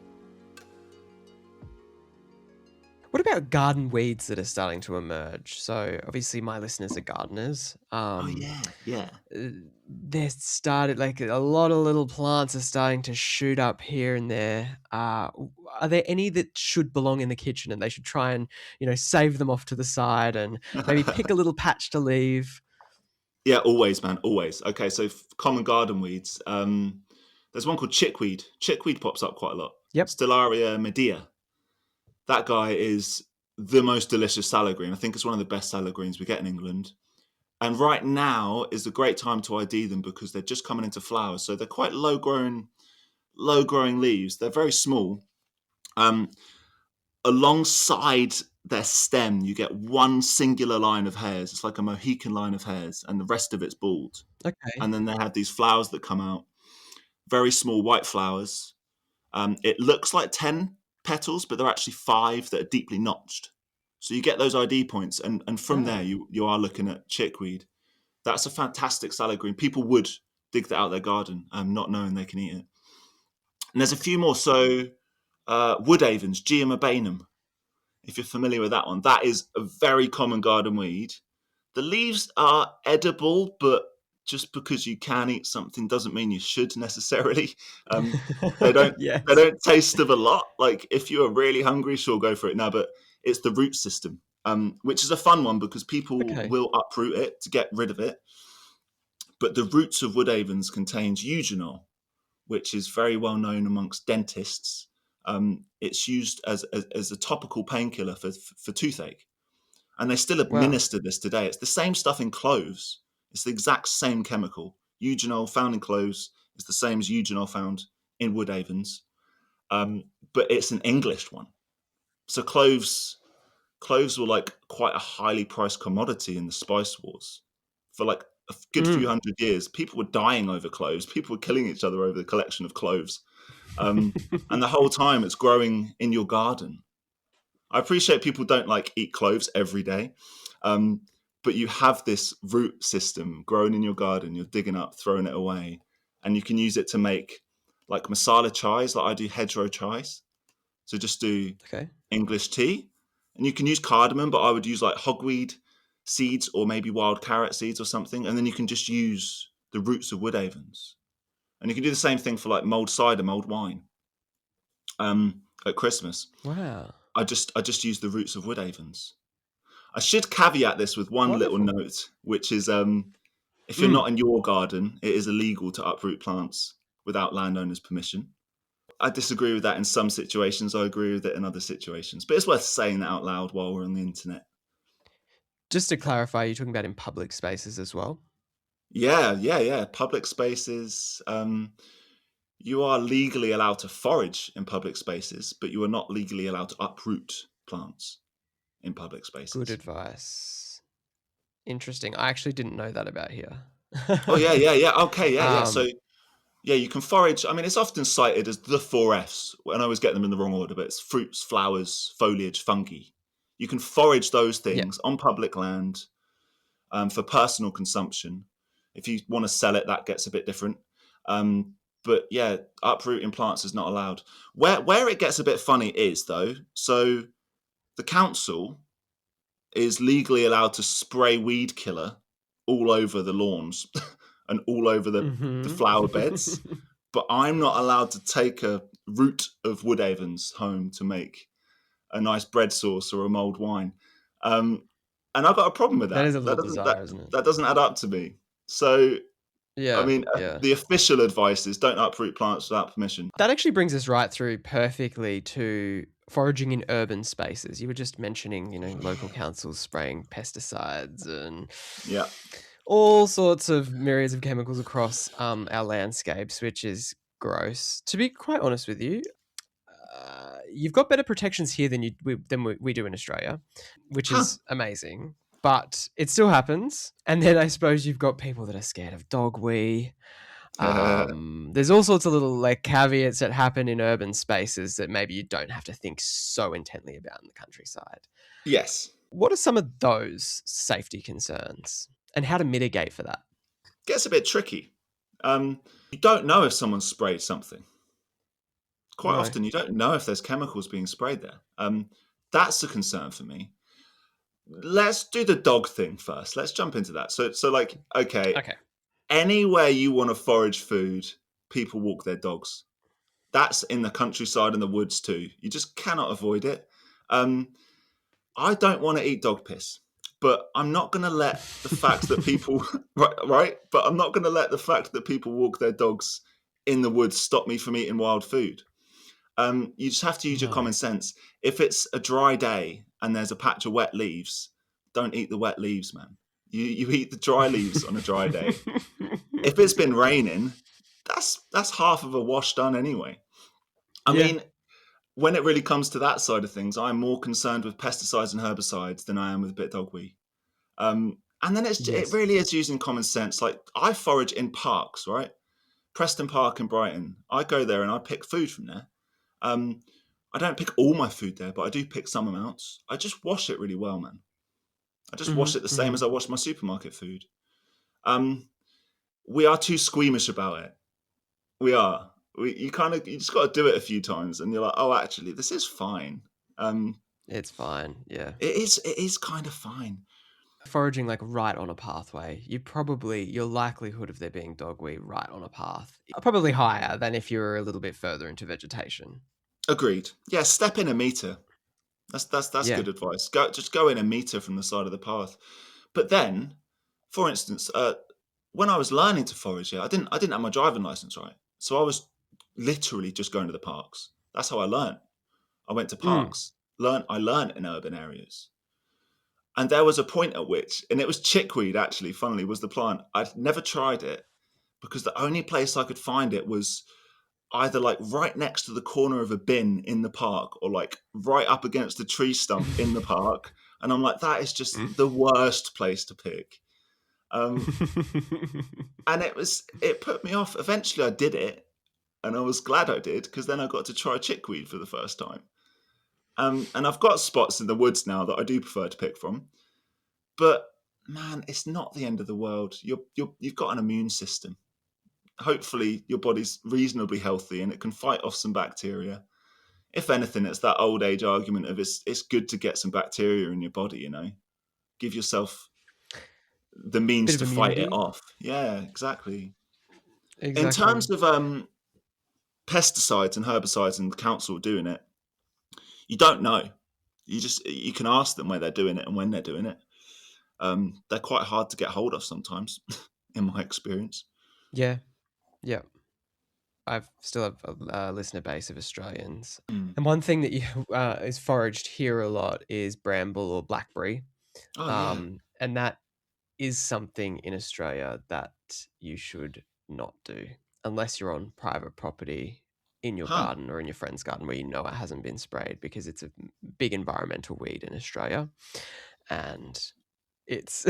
[SPEAKER 1] What about garden weeds that are starting to emerge? So obviously my listeners are gardeners.
[SPEAKER 2] Oh yeah.
[SPEAKER 1] They're started like a lot of little plants are starting to shoot up here and there. Are there any that should belong in the kitchen and they should try and save them off to the side and maybe pick a little patch to leave?
[SPEAKER 2] Yeah, always, man, always. Okay, so common garden weeds. There's one called chickweed. Chickweed pops up quite a lot.
[SPEAKER 1] Yep.
[SPEAKER 2] Stellaria medea. That guy is the most delicious salad green. I think it's one of the best salad greens we get in England. And right now is a great time to ID them because they're just coming into flowers. So they're quite low growing leaves. They're very small. Alongside their stem, you get one singular line of hairs. It's like a Mohican line of hairs, and the rest of it's bald.
[SPEAKER 1] Okay.
[SPEAKER 2] And then they have these flowers that come out, very small white flowers. It looks like 10 petals, but they're actually 5 that are deeply notched. So you get those ID points, and from there
[SPEAKER 1] Ah.
[SPEAKER 2] you are looking at chickweed. That's a fantastic salad green. People would dig that out of their garden, not knowing they can eat it. And there's a few more. So wood avens, Geomabanum, if you're familiar with that one, that is a very common garden weed. The leaves are edible, but just because you can eat something doesn't mean you should necessarily. They don't they
[SPEAKER 1] Yes.
[SPEAKER 2] don't taste of a lot. Like if you are really hungry, sure, go for it now. But it's the root system, which is a fun one because people
[SPEAKER 1] Okay.
[SPEAKER 2] will uproot it to get rid of it. But the roots of wood avens contains eugenol, which is very well known amongst dentists. It's used as a topical painkiller for toothache. And they still
[SPEAKER 1] Wow.
[SPEAKER 2] administer this today. It's the same stuff in cloves. It's the exact same chemical. Eugenol found in cloves is the same as eugenol found in wood avens, but it's an English one. So cloves were like quite a highly priced commodity in the spice wars for like a good few
[SPEAKER 1] Mm.
[SPEAKER 2] hundred years. People were dying over cloves. People were killing each other over the collection of cloves. And the whole time it's growing in your garden. I appreciate people don't like eat cloves every day, um, but you have this root system growing in your garden. You're digging up, throwing it away, and you can use it to make like masala chais. Like I do hedgerow chais, so just do
[SPEAKER 1] Okay.
[SPEAKER 2] English tea, and you can use cardamom, but I would use like hogweed seeds or maybe wild carrot seeds or something, and then you can just use the roots of wood avens, and you can do the same thing for like mulled cider, mulled wine, at Christmas.
[SPEAKER 1] Wow.
[SPEAKER 2] I just use the roots of wood avens. I should caveat this with one little
[SPEAKER 1] Wonderful.
[SPEAKER 2] note, which is if you're
[SPEAKER 1] Mm.
[SPEAKER 2] not in your garden, it is illegal to uproot plants without landowners' permission. I disagree with that in some situations. I agree with it in other situations. But it's worth saying that out loud while we're on the internet.
[SPEAKER 1] Just to clarify, you're talking about in public spaces as well?
[SPEAKER 2] Yeah. Public spaces. You are legally allowed to forage in public spaces, but you are not legally allowed to uproot plants in public
[SPEAKER 1] Good
[SPEAKER 2] spaces.
[SPEAKER 1] advice. Interesting. I actually didn't know that about here.
[SPEAKER 2] Oh yeah. Okay, yeah. So
[SPEAKER 1] Um,
[SPEAKER 2] yeah, you can forage. I mean, it's often cited as the four Fs, and I always get them in the wrong order, but it's fruits, flowers, foliage, fungi. You can forage those
[SPEAKER 1] yeah.
[SPEAKER 2] things on public land for personal consumption. If you want to sell it, that gets a bit different. But yeah, uprooting plants is not allowed. Where it gets a bit funny is though, so the council is legally allowed to spray weed killer all over the lawns and all over the
[SPEAKER 1] Mm-hmm.
[SPEAKER 2] flower beds, but I'm not allowed to take a root of wood avens home to make a nice bread sauce or a mulled wine. And I've got a problem with
[SPEAKER 1] That
[SPEAKER 2] that.
[SPEAKER 1] is a
[SPEAKER 2] That
[SPEAKER 1] little
[SPEAKER 2] doesn't that
[SPEAKER 1] bizarre, isn't it?
[SPEAKER 2] that doesn't add up to me. So I
[SPEAKER 1] Yeah,
[SPEAKER 2] mean,
[SPEAKER 1] yeah.
[SPEAKER 2] the official advice is don't uproot plants without permission.
[SPEAKER 1] That actually brings us right through perfectly to foraging in urban spaces. You were just mentioning, local councils spraying pesticides and
[SPEAKER 2] Yeah.
[SPEAKER 1] all sorts of myriads of chemicals across our landscapes, which is gross. To be quite honest with you, you've got better protections here than we do in Australia, which
[SPEAKER 2] Huh.
[SPEAKER 1] is amazing. But it still happens. And then I suppose you've got people that are scared of dog wee. There's all sorts of little like caveats that happen in urban spaces that maybe you don't have to think so intently about in the countryside.
[SPEAKER 2] Yes.
[SPEAKER 1] What are some of those safety concerns and how to mitigate for that?
[SPEAKER 2] Gets a bit tricky. You don't know if someone sprayed something. Quite
[SPEAKER 1] No.
[SPEAKER 2] often, you don't know if there's chemicals being sprayed there. That's a concern for me. Let's do the dog thing first. Let's jump into that. So like, okay,
[SPEAKER 1] Okay.
[SPEAKER 2] anywhere you want to forage food, people walk their dogs. That's in the countryside and the woods too. You just cannot avoid it. Um, I don't want to eat dog piss, but I'm not going to let the fact that people right, but I'm not going to let the fact that people walk their dogs in the woods stop me from eating wild food. You just have to use your
[SPEAKER 1] No.
[SPEAKER 2] common sense. If it's a dry day and there's a patch of wet leaves, don't eat the wet leaves, man. You eat the dry leaves on a dry day. If it's been raining, that's half of a wash done anyway. I
[SPEAKER 1] Yeah.
[SPEAKER 2] mean, when it really comes to that side of things, I'm more concerned with pesticides and herbicides than I am with bit dogweed. And then it
[SPEAKER 1] Yes.
[SPEAKER 2] really is using common sense. Like I forage in parks, right? Preston Park in Brighton. I go there and I pick food from there. Um, I don't pick all my food there, but I do pick some amounts. I just wash it really well, man. I just
[SPEAKER 1] Mm-hmm.
[SPEAKER 2] wash it the same
[SPEAKER 1] Mm-hmm.
[SPEAKER 2] as I wash my supermarket food. Um, we are too squeamish about it. We are. You just got to do it a few times, and you're like, oh, actually, this is fine. Um,
[SPEAKER 1] It's fine. Yeah.
[SPEAKER 2] it is kind of fine.
[SPEAKER 1] Foraging like right on a pathway, your likelihood of there being dogweed right on a path are probably higher than if you were a little bit further into vegetation.
[SPEAKER 2] Agreed. Yeah, step in a meter. That's
[SPEAKER 1] Yeah.
[SPEAKER 2] good advice. Go in a meter from the side of the path. But then, for instance, when I was learning to forage, I didn't have my driving license, right? So I was literally just going to the parks. That's how I learned. I went to
[SPEAKER 1] Mm.
[SPEAKER 2] parks. I learned in urban areas. And there was a point at which, and it was chickweed actually, funnily, was the plant. I'd never tried it because the only place I could find it was either like right next to the corner of a bin in the park or like right up against a tree stump in the park. And I'm like, that is just the worst place to pick. And it put me off. Eventually I did it. and I was glad I did because then I got to try chickweed for the first time. And I've got spots in the woods now that I do prefer to pick from, but man, it's not the end of the world. You've got an immune system. Hopefully, your body's reasonably healthy and it can fight off some bacteria. If anything, it's that old age argument of it's good to get some bacteria in your body. Give yourself the
[SPEAKER 1] Bit
[SPEAKER 2] means
[SPEAKER 1] of
[SPEAKER 2] to fight it
[SPEAKER 1] immunity.
[SPEAKER 2] off. Yeah, exactly. In
[SPEAKER 1] Exactly.
[SPEAKER 2] terms of pesticides and herbicides and the council doing it, you don't know. You can ask them where they're doing it and when they're doing it. They're quite hard to get hold of sometimes, in my experience.
[SPEAKER 1] Yeah. Yeah. I've still have a listener base of Australians.
[SPEAKER 2] Mm.
[SPEAKER 1] And one thing that you is foraged here a lot is bramble or blackberry.
[SPEAKER 2] Oh yeah,
[SPEAKER 1] And that is something in Australia that you should not do unless you're on private property in your
[SPEAKER 2] huh?
[SPEAKER 1] garden or in your friend's garden where you know it hasn't been sprayed, because it's a big environmental weed in Australia, and it's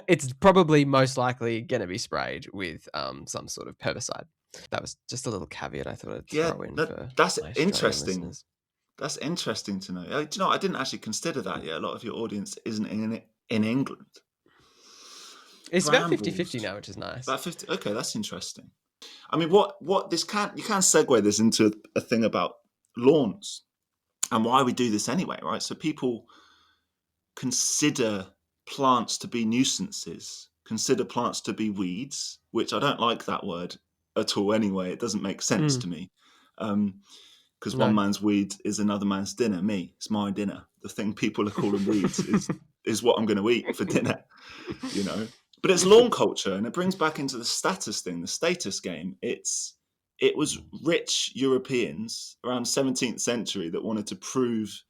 [SPEAKER 1] it's probably most likely going to be sprayed with some sort of herbicide. That was just a little caveat I thought I'd
[SPEAKER 2] Yeah,
[SPEAKER 1] throw in for
[SPEAKER 2] that's
[SPEAKER 1] my Australian
[SPEAKER 2] interesting.
[SPEAKER 1] listeners.
[SPEAKER 2] That's interesting to know. Do you know? I didn't actually consider that yet. A lot of your audience isn't in England.
[SPEAKER 1] It's about 50-50
[SPEAKER 2] Brambles,
[SPEAKER 1] now, which is nice.
[SPEAKER 2] about 50. Okay, that's interesting. I mean, what this can you can segue this into a thing about lawns and why we do this anyway, right? So people consider plants to be nuisances, consider plants to be weeds, which I don't like that word at all anyway. It doesn't make sense
[SPEAKER 1] Mm,
[SPEAKER 2] to me. Because one
[SPEAKER 1] no.
[SPEAKER 2] man's weed is another man's dinner. It's my dinner. The thing people are calling weeds is what I'm going to eat for dinner, you know. But it's lawn culture, and it brings back into the status thing, the status game. It was rich Europeans around 17th century that wanted to prove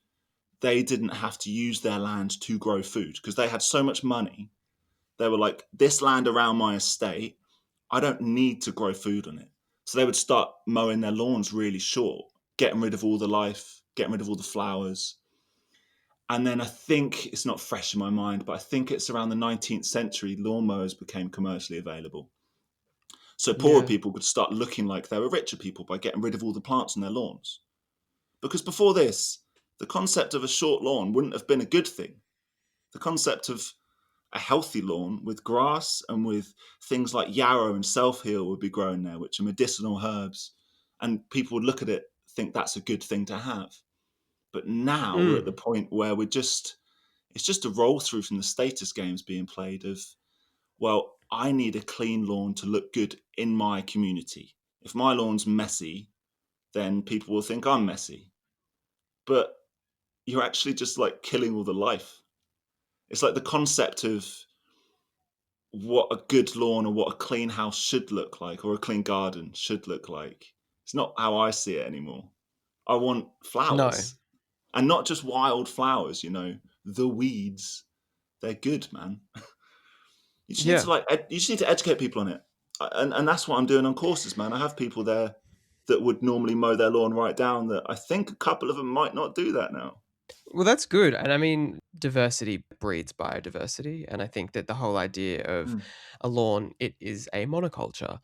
[SPEAKER 2] they didn't have to use their land to grow food because they had so much money. They were like, this land around my estate, I don't need to grow food on it. So they would start mowing their lawns really short, getting rid of all the life, getting rid of all the flowers. And then I think it's not fresh in my mind, but I think it's around the 19th century lawnmowers became commercially available. So poorer
[SPEAKER 1] Yeah.
[SPEAKER 2] people could start looking like they were richer people by getting rid of all the plants on their lawns. Because before this, the concept of a short lawn wouldn't have been a good thing. The concept of a healthy lawn with grass and with things like yarrow and self-heal would be grown there, which are medicinal herbs. And people would look at it, think that's a good thing to have. But now we're at the
[SPEAKER 1] Mm,
[SPEAKER 2] point where it's just a roll through from the status games being played of, well, I need a clean lawn to look good in my community. If my lawn's messy, then people will think I'm messy. But you're actually just like killing all the life. It's like the concept of what a good lawn or what a clean house should look like or a clean garden should look like. It's not how I see it anymore. I want
[SPEAKER 1] no.
[SPEAKER 2] flowers and not just wild flowers, the weeds. They're good, man. You just need to
[SPEAKER 1] Yeah.
[SPEAKER 2] you just need to educate people on it. And that's what I'm doing on courses, man. I have people there that would normally mow their lawn right down that I think a couple of them might not do that now.
[SPEAKER 1] Well, that's good. And I mean, diversity breeds biodiversity. And I think that the whole idea of
[SPEAKER 2] Mm.
[SPEAKER 1] a lawn, it is a monoculture,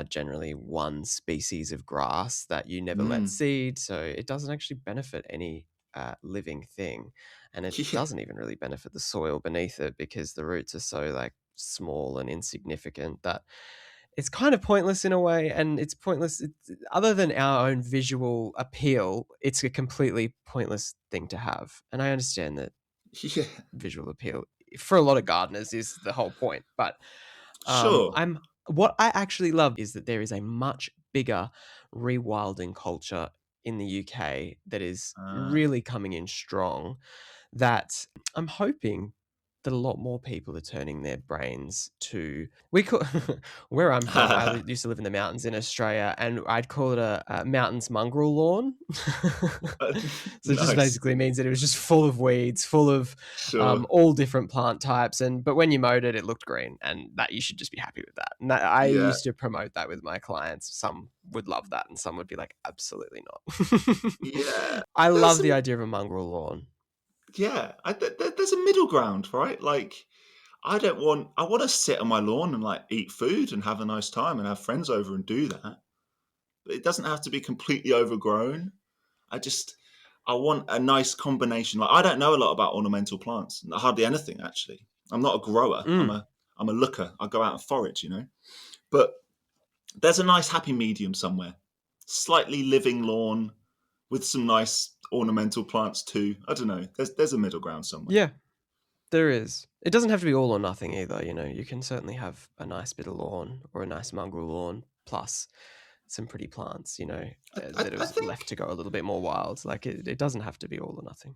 [SPEAKER 1] generally one species of grass that you never let
[SPEAKER 2] Mm.
[SPEAKER 1] seed. So it doesn't actually benefit any living thing. And it
[SPEAKER 2] Yeah.
[SPEAKER 1] doesn't even really benefit the soil beneath it, because the roots are so like small and insignificant that it's kind of pointless in a way. And it's pointless other than our own visual appeal. It's a completely pointless thing to have, and I understand that
[SPEAKER 2] Yeah.
[SPEAKER 1] visual appeal for a lot of gardeners is the whole point. But
[SPEAKER 2] Sure.
[SPEAKER 1] I'm what I actually love is that there is a much bigger rewilding culture in the UK that is
[SPEAKER 2] Uh,
[SPEAKER 1] really coming in strong, that I'm hoping that a lot more people are turning their brains to. We call where I'm from. Used to live in the mountains in Australia, and I'd call it a mountains mongrel lawn. So it just
[SPEAKER 2] nice.
[SPEAKER 1] basically means that it was just full of weeds, full of
[SPEAKER 2] Sure.
[SPEAKER 1] all different plant types, and but when you mowed it, it looked green, and that you should just be happy with that. And I
[SPEAKER 2] Yeah.
[SPEAKER 1] used to promote that with my clients. Some would love that, and some would be like, absolutely not.
[SPEAKER 2] Yeah.
[SPEAKER 1] I
[SPEAKER 2] There's
[SPEAKER 1] love the
[SPEAKER 2] some.
[SPEAKER 1] idea of a mongrel lawn.
[SPEAKER 2] Yeah. There's a middle ground, right? Like, I want to sit on my lawn and like eat food and have a nice time and have friends over and do that. but it doesn't have to be completely overgrown. I just I want a nice combination. Like I don't know a lot about ornamental plants, hardly anything actually. I'm not a grower.
[SPEAKER 1] Mm.
[SPEAKER 2] I'm a looker. I go out and forage, But there's a nice happy medium somewhere. Slightly living lawn with some nice ornamental plants too. I don't know. There's a middle ground somewhere.
[SPEAKER 1] Yeah, there is. It doesn't have to be all or nothing either. You can certainly have a nice bit of lawn or a nice mongrel lawn plus some pretty plants. That
[SPEAKER 2] I
[SPEAKER 1] is left
[SPEAKER 2] think
[SPEAKER 1] to go a little bit more wild. Like it doesn't have to be all or nothing.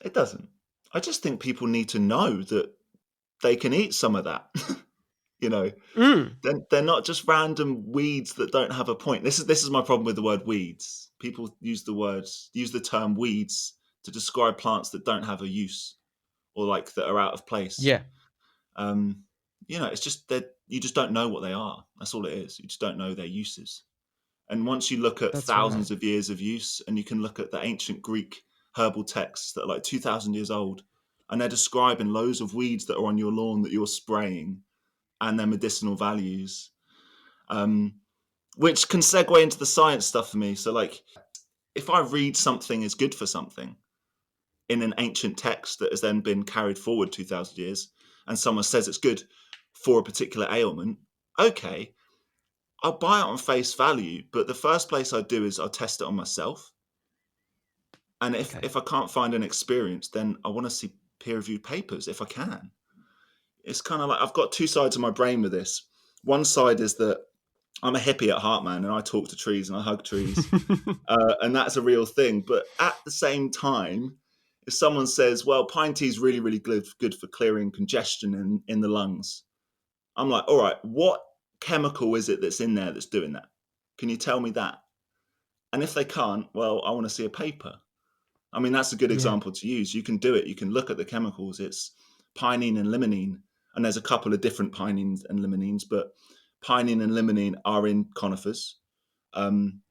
[SPEAKER 2] it doesn't. I just think people need to know that they can eat some of that. you know,
[SPEAKER 1] Mm.
[SPEAKER 2] they're not just random weeds that don't have a point. This is my problem with the word weeds. People use the term weeds to describe plants that don't have a use or like that are out of place.
[SPEAKER 1] Yeah,
[SPEAKER 2] Um, it's just that you just don't know what they are. That's all it is. You just don't know their uses. And once you look at
[SPEAKER 1] that's right.
[SPEAKER 2] thousands of years of use, and you can look at the ancient Greek herbal texts that are like 2,000 years old, and they're describing loads of weeds that are on your lawn that you're spraying and their medicinal values, which can segue into the science stuff for me. So, like, if I read something is good for something in an ancient text that has then been carried forward 2,000 years, and someone says it's good for a particular ailment, okay, I'll buy it on face value, but the first place I do is I'll test it on myself. And if
[SPEAKER 1] Okay.
[SPEAKER 2] if I can't find an experience, then I want to see peer-reviewed papers if I can. It's kind of like I've got two sides of my brain with this. One side is that I'm a hippie at heart, man, and I talk to trees and I hug trees, and that's a real thing. But at the same time, if someone says, "Well, pine tea is really, really good for clearing congestion in the lungs," I'm like, "All right, what chemical is it that's in there that's doing that? Can you tell me that?" And if they can't, well, I want to see a paper. I mean, that's a good
[SPEAKER 1] Yeah.
[SPEAKER 2] example to use. You can do it. You can look at the chemicals. It's pinene and limonene, and there's a couple of different pinenes and limonene, but pinene and limonene are in conifers, and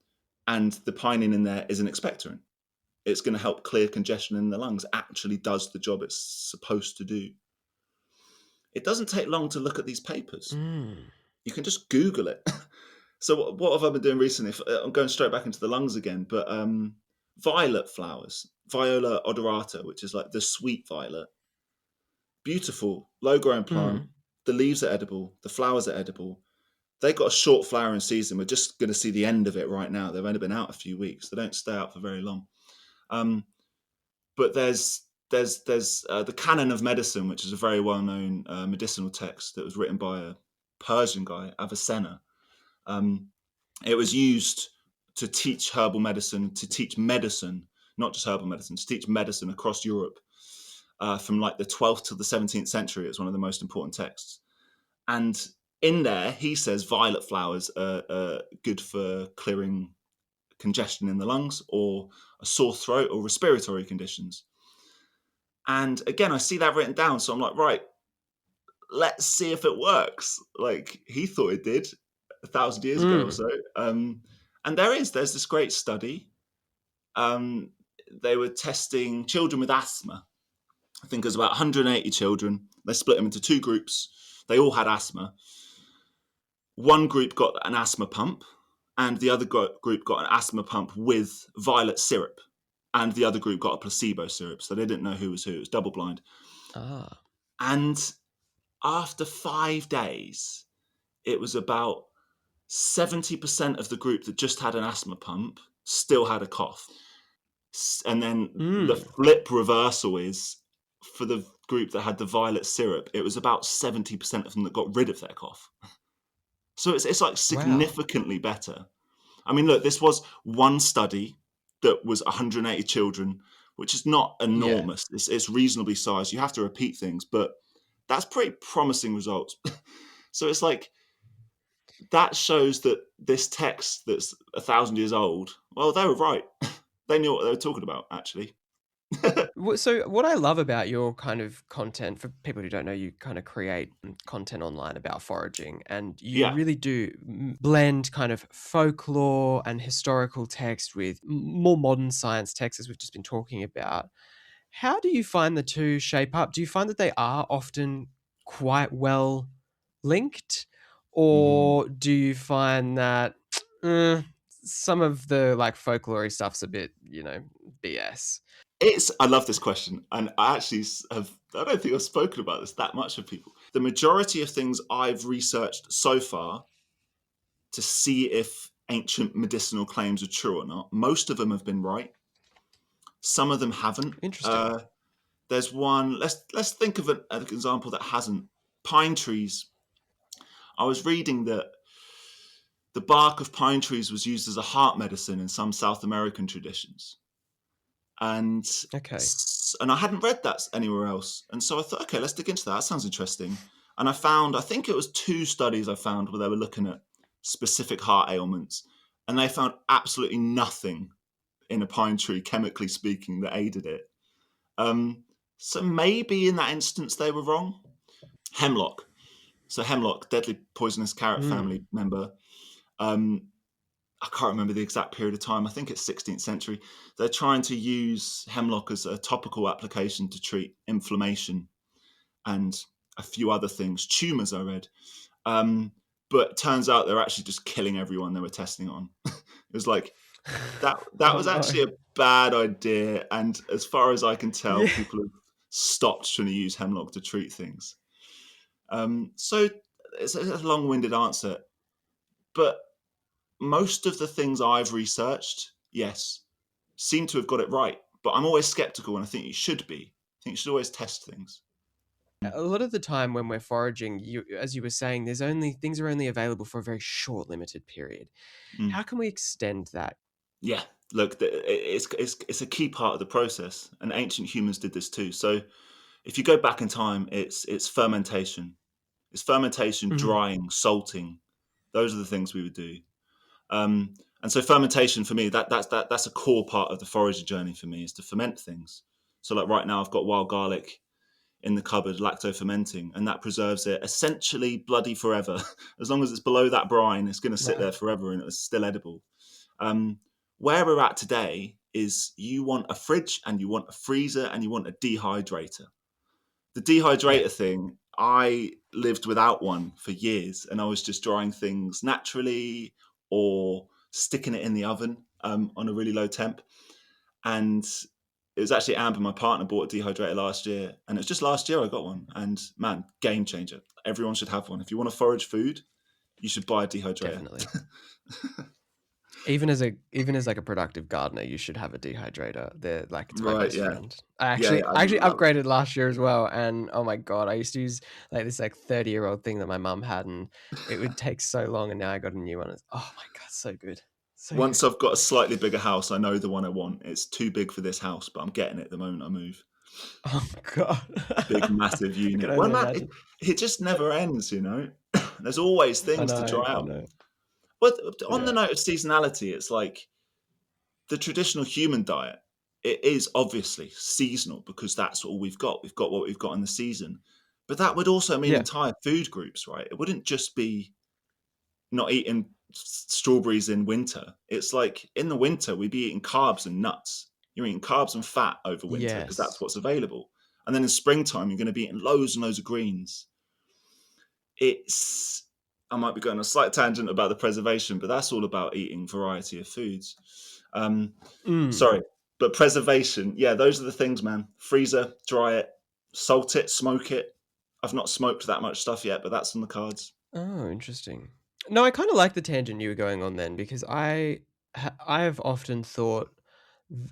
[SPEAKER 2] the pinene in there is an expectorant. It's going to help clear congestion in the lungs. It actually does the job it's supposed to do. It doesn't take long to look at these papers.
[SPEAKER 1] Mm.
[SPEAKER 2] You can just Google it. So what have I been doing recently? I'm going straight back into the lungs again, but violet flowers, Viola odorata, which is like the sweet violet. Beautiful, low-growing plant.
[SPEAKER 1] Mm.
[SPEAKER 2] The leaves are edible. The flowers are edible. They got a short flowering season. We're just going to see the end of it right now. They've only been out a few weeks. They don't stay out for very long. But there's the Canon of Medicine, which is a very well-known medicinal text that was written by a Persian guy, Avicenna. It was used to teach herbal medicine, to teach medicine, not just herbal medicine, to teach medicine across Europe from like the 12th to the 17th century. It's one of the most important texts. And in there, he says violet flowers are good for clearing congestion in the lungs or a sore throat or respiratory conditions. And again, I see that written down. So I'm like, right, let's see if it works. Like he thought it did 1,000 years ago or
[SPEAKER 1] Mm.
[SPEAKER 2] so. And there's this great study. They were testing children with asthma. I think it was about 180 children. They split them into two groups. They all had asthma. One group got an asthma pump, and the other group got an asthma pump with violet syrup, and the other group got a placebo syrup. So they didn't know who was who. It was double blind.
[SPEAKER 1] Ah.
[SPEAKER 2] And after 5 days, it was about 70% of the group that just had an asthma pump still had a cough. And then the
[SPEAKER 1] Mm.
[SPEAKER 2] flip reversal is for the group that had the violet syrup, it was about 70% of them that got rid of their cough. So it's like
[SPEAKER 1] Wow.
[SPEAKER 2] significantly better. I mean, look, this was one study that was 180 children, which is not
[SPEAKER 1] Yeah.
[SPEAKER 2] enormous. It's reasonably sized. You have to repeat things, but that's pretty promising results. So it's like that shows that this text that's 1,000 years old, well, they were right. They knew what they were talking about, actually.
[SPEAKER 1] So what I love about your kind of content, for people who don't know, you kind of create content online about foraging, and you
[SPEAKER 2] Yeah.
[SPEAKER 1] really do blend kind of folklore and historical text with more modern science text, as we've just been talking about. How do you find the two shape up? Do you find that they are often quite well linked,
[SPEAKER 2] Mm.
[SPEAKER 1] or do you find that some of the like folklore stuff's a bit, BS.
[SPEAKER 2] I love this question, and I don't think I've spoken about this that much with people. The majority of things I've researched so far to see if ancient medicinal claims are true or not, most of them have been right. Some of them haven't.
[SPEAKER 1] Interesting.
[SPEAKER 2] There's one. Let's think of an example that hasn't. Pine trees. I was reading that the bark of pine trees was used as a heart medicine in some South American traditions, and
[SPEAKER 1] Okay.
[SPEAKER 2] and I hadn't read that anywhere else, and so I thought, okay, let's dig into that. That sounds interesting. And I think it was 2 studies I found where they were looking at specific heart ailments, and they found absolutely nothing in a pine tree, chemically speaking, that aided it. So maybe in that instance they were wrong. Hemlock. So hemlock, deadly poisonous carrot
[SPEAKER 1] Mm.
[SPEAKER 2] family member. I can't remember the exact period of time. I think it's 16th century. They're trying to use hemlock as a topical application to treat inflammation and a few other things. Tumors, I read. But turns out they're actually just killing everyone they were testing on. It was like that
[SPEAKER 1] Oh
[SPEAKER 2] was
[SPEAKER 1] no.
[SPEAKER 2] actually a bad idea. And as far as I can tell,
[SPEAKER 1] Yeah.
[SPEAKER 2] people have stopped trying to use hemlock to treat things. So it's a long-winded answer, but most of the things I've researched, yes, seem to have got it right. But I'm always skeptical, and I think you should be. I think you should always test things.
[SPEAKER 1] A lot of the time when we're foraging, as you were saying, there's only things are only available for a very short, limited period.
[SPEAKER 2] Mm.
[SPEAKER 1] How can we extend that?
[SPEAKER 2] Yeah, look, it's a key part of the process, and ancient humans did this too. So if you go back in time, it's fermentation. It's fermentation,
[SPEAKER 1] Mhm.
[SPEAKER 2] drying, salting. Those are the things we would do. And so fermentation for me, that's a core part of the forager journey for me, is to ferment things. So like right now, I've got wild garlic in the cupboard, lacto fermenting, and that preserves it essentially bloody forever. As long as it's below that brine, it's going to sit
[SPEAKER 1] Right.
[SPEAKER 2] there forever and it's still edible. Um, where we're at today is you want a fridge and you want a freezer and you want a dehydrator. The
[SPEAKER 1] Yeah.
[SPEAKER 2] dehydrator thing, I lived without one for years, and I was just drying things naturally or sticking it in the oven on a really low temp. And it was actually Amber, my partner, bought a dehydrator last year, and it was just last year I got one. And man, game changer! Everyone should have one. If you want to forage food, you should buy a dehydrator.
[SPEAKER 1] Definitely. Even as like a productive gardener, you should have a dehydrator. It's my
[SPEAKER 2] Right?
[SPEAKER 1] best
[SPEAKER 2] Yeah,
[SPEAKER 1] friend.
[SPEAKER 2] yeah, yeah. I
[SPEAKER 1] I actually
[SPEAKER 2] love it.
[SPEAKER 1] upgraded last year as well, and oh my god, I used to use like this like 30-year-old thing that my mum had, and it would take so long, and now I got a new one. Oh my god, so good, so
[SPEAKER 2] Once
[SPEAKER 1] good.
[SPEAKER 2] I've got a slightly bigger house, I know the one I want. It's too big for this house, but I'm getting it the moment I move.
[SPEAKER 1] Oh my god,
[SPEAKER 2] Big, massive
[SPEAKER 1] I can
[SPEAKER 2] unit. Well,
[SPEAKER 1] only
[SPEAKER 2] man,
[SPEAKER 1] imagine.
[SPEAKER 2] it just never ends, you know? There's always
[SPEAKER 1] I
[SPEAKER 2] things to
[SPEAKER 1] know,
[SPEAKER 2] try
[SPEAKER 1] I
[SPEAKER 2] out.
[SPEAKER 1] know.
[SPEAKER 2] But on the
[SPEAKER 1] Yeah,
[SPEAKER 2] note of seasonality, it's like the traditional human diet, it is obviously seasonal because that's all we've got. We've got what we've got in the season. But that would also mean
[SPEAKER 1] yeah,
[SPEAKER 2] entire food groups, right? It wouldn't just be not eating strawberries in winter. It's like in the winter, we'd be eating carbs and nuts. You're eating carbs and fat over winter because that's
[SPEAKER 1] yes,
[SPEAKER 2] what's available. And then in springtime, you're going to be eating loads and loads of greens. It's I might be going on a slight tangent about the preservation, but that's all about eating variety of foods. Um,
[SPEAKER 1] mm.
[SPEAKER 2] sorry, but preservation, yeah, those are the things, man. Freezer, dry it, salt it, smoke it. I've not smoked that much stuff yet, but that's on the cards.
[SPEAKER 1] Oh, interesting. No, I kind of like the tangent you were going on then because I have often thought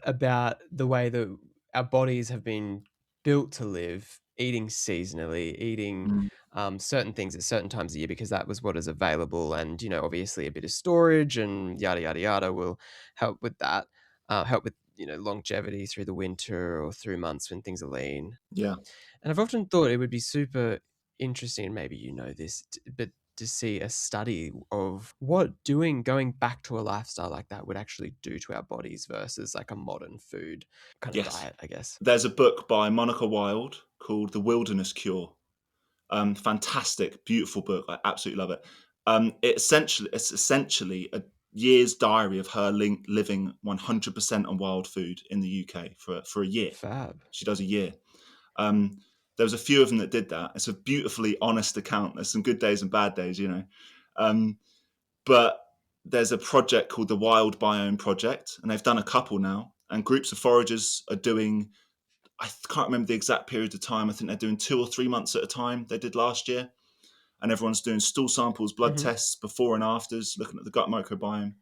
[SPEAKER 1] about the way that our bodies have been built to live, eating seasonally, eating
[SPEAKER 2] Mm,
[SPEAKER 1] certain things at certain times of year because that was what is available, and obviously a bit of storage and yada yada yada will help with that, help with longevity through the winter or through months when things are lean.
[SPEAKER 2] yeah.
[SPEAKER 1] And I've often thought it would be super interesting, and maybe you know this, but to see a study of what going back to a lifestyle like that would actually do to our bodies versus like a modern food kind of
[SPEAKER 2] Yes.
[SPEAKER 1] diet, I guess.
[SPEAKER 2] There's a book by Monica Wilde called The Wilderness Cure. Fantastic, beautiful book. I absolutely love it. It's essentially a year's diary of her living 100% on wild food in the UK for a year.
[SPEAKER 1] Fab.
[SPEAKER 2] She does a year. Um, there was a few of them that did that. It's a beautifully honest account. There's some good days and bad days, you know. Um, but there's a project called the Wild Biome Project, and they've done a couple now. And groups of foragers are doing, I can't remember the exact period of time. I think they're doing 2 or 3 months at a time. They did last year. And everyone's doing stool samples, blood tests, before and afters, looking at the gut microbiome.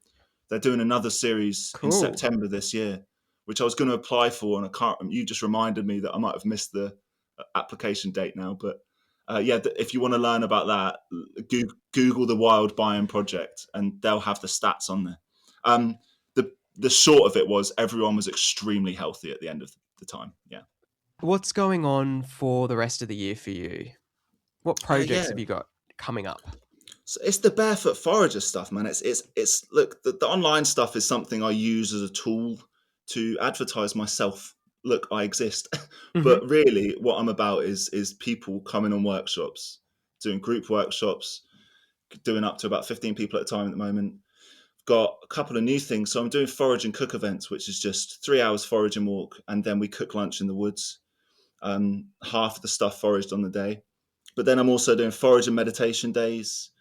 [SPEAKER 2] They're doing another series in
[SPEAKER 1] Cool.
[SPEAKER 2] September this year, which I was going to apply for, and I can't. You just reminded me that I might have missed the application date now. But if you want to learn about that, Google the Wild Biome Project, and they'll have the stats on there. The short of it was everyone was extremely healthy at the end of the time. Yeah.
[SPEAKER 1] What's going on for the rest of the year for you? What projects
[SPEAKER 2] Yeah.
[SPEAKER 1] have you got coming up?
[SPEAKER 2] So it's the Barefoot Forager stuff, man. It's look, the online stuff is something I use as a tool to advertise myself. Look, I exist. But really what I'm about is people coming on workshops, doing group workshops, doing up to about 15 people at a time at the moment. Got a couple of new things. So I'm doing forage and cook events, which is just 3 hours forage and walk, and then we cook lunch in the woods. Half of the stuff foraged on the day. But then I'm also doing forage and meditation days.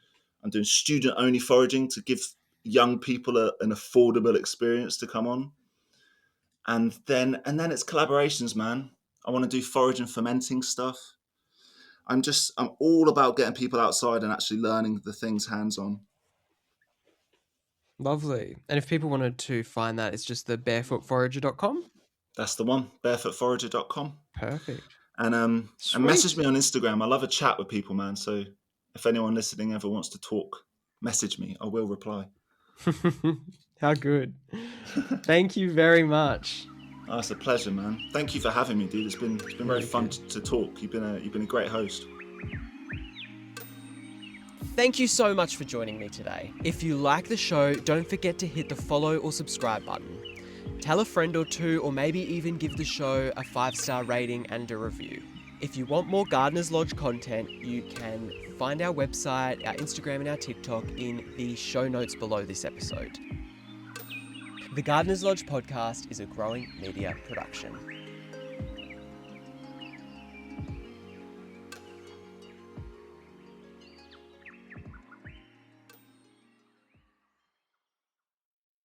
[SPEAKER 2] I'm doing student-only foraging to give young people an affordable experience to come on. And then it's collaborations, man. I want to do forage and fermenting stuff. I'm all about getting people outside and actually learning the things hands-on.
[SPEAKER 1] Lovely. And if people wanted to find that, it's just the barefootforager.com?
[SPEAKER 2] That's the one, barefootforager.com.
[SPEAKER 1] Perfect.
[SPEAKER 2] And message me on Instagram. I love a chat with people, man. So if anyone listening ever wants to talk, message me. I will reply.
[SPEAKER 1] How good. Thank you very much.
[SPEAKER 2] Oh, it's a pleasure, man. Thank you for having me, dude. It's been very fun to talk. You've been a great host.
[SPEAKER 1] Thank you so much for joining me today. If you like the show, don't forget to hit the follow or subscribe button. Tell a friend or two, or maybe even give the show a 5-star rating and a review. If you want more Gardener's Lodge content, you can find our website, our Instagram and our TikTok in the show notes below this episode. The Gardener's Lodge podcast is a growing media production.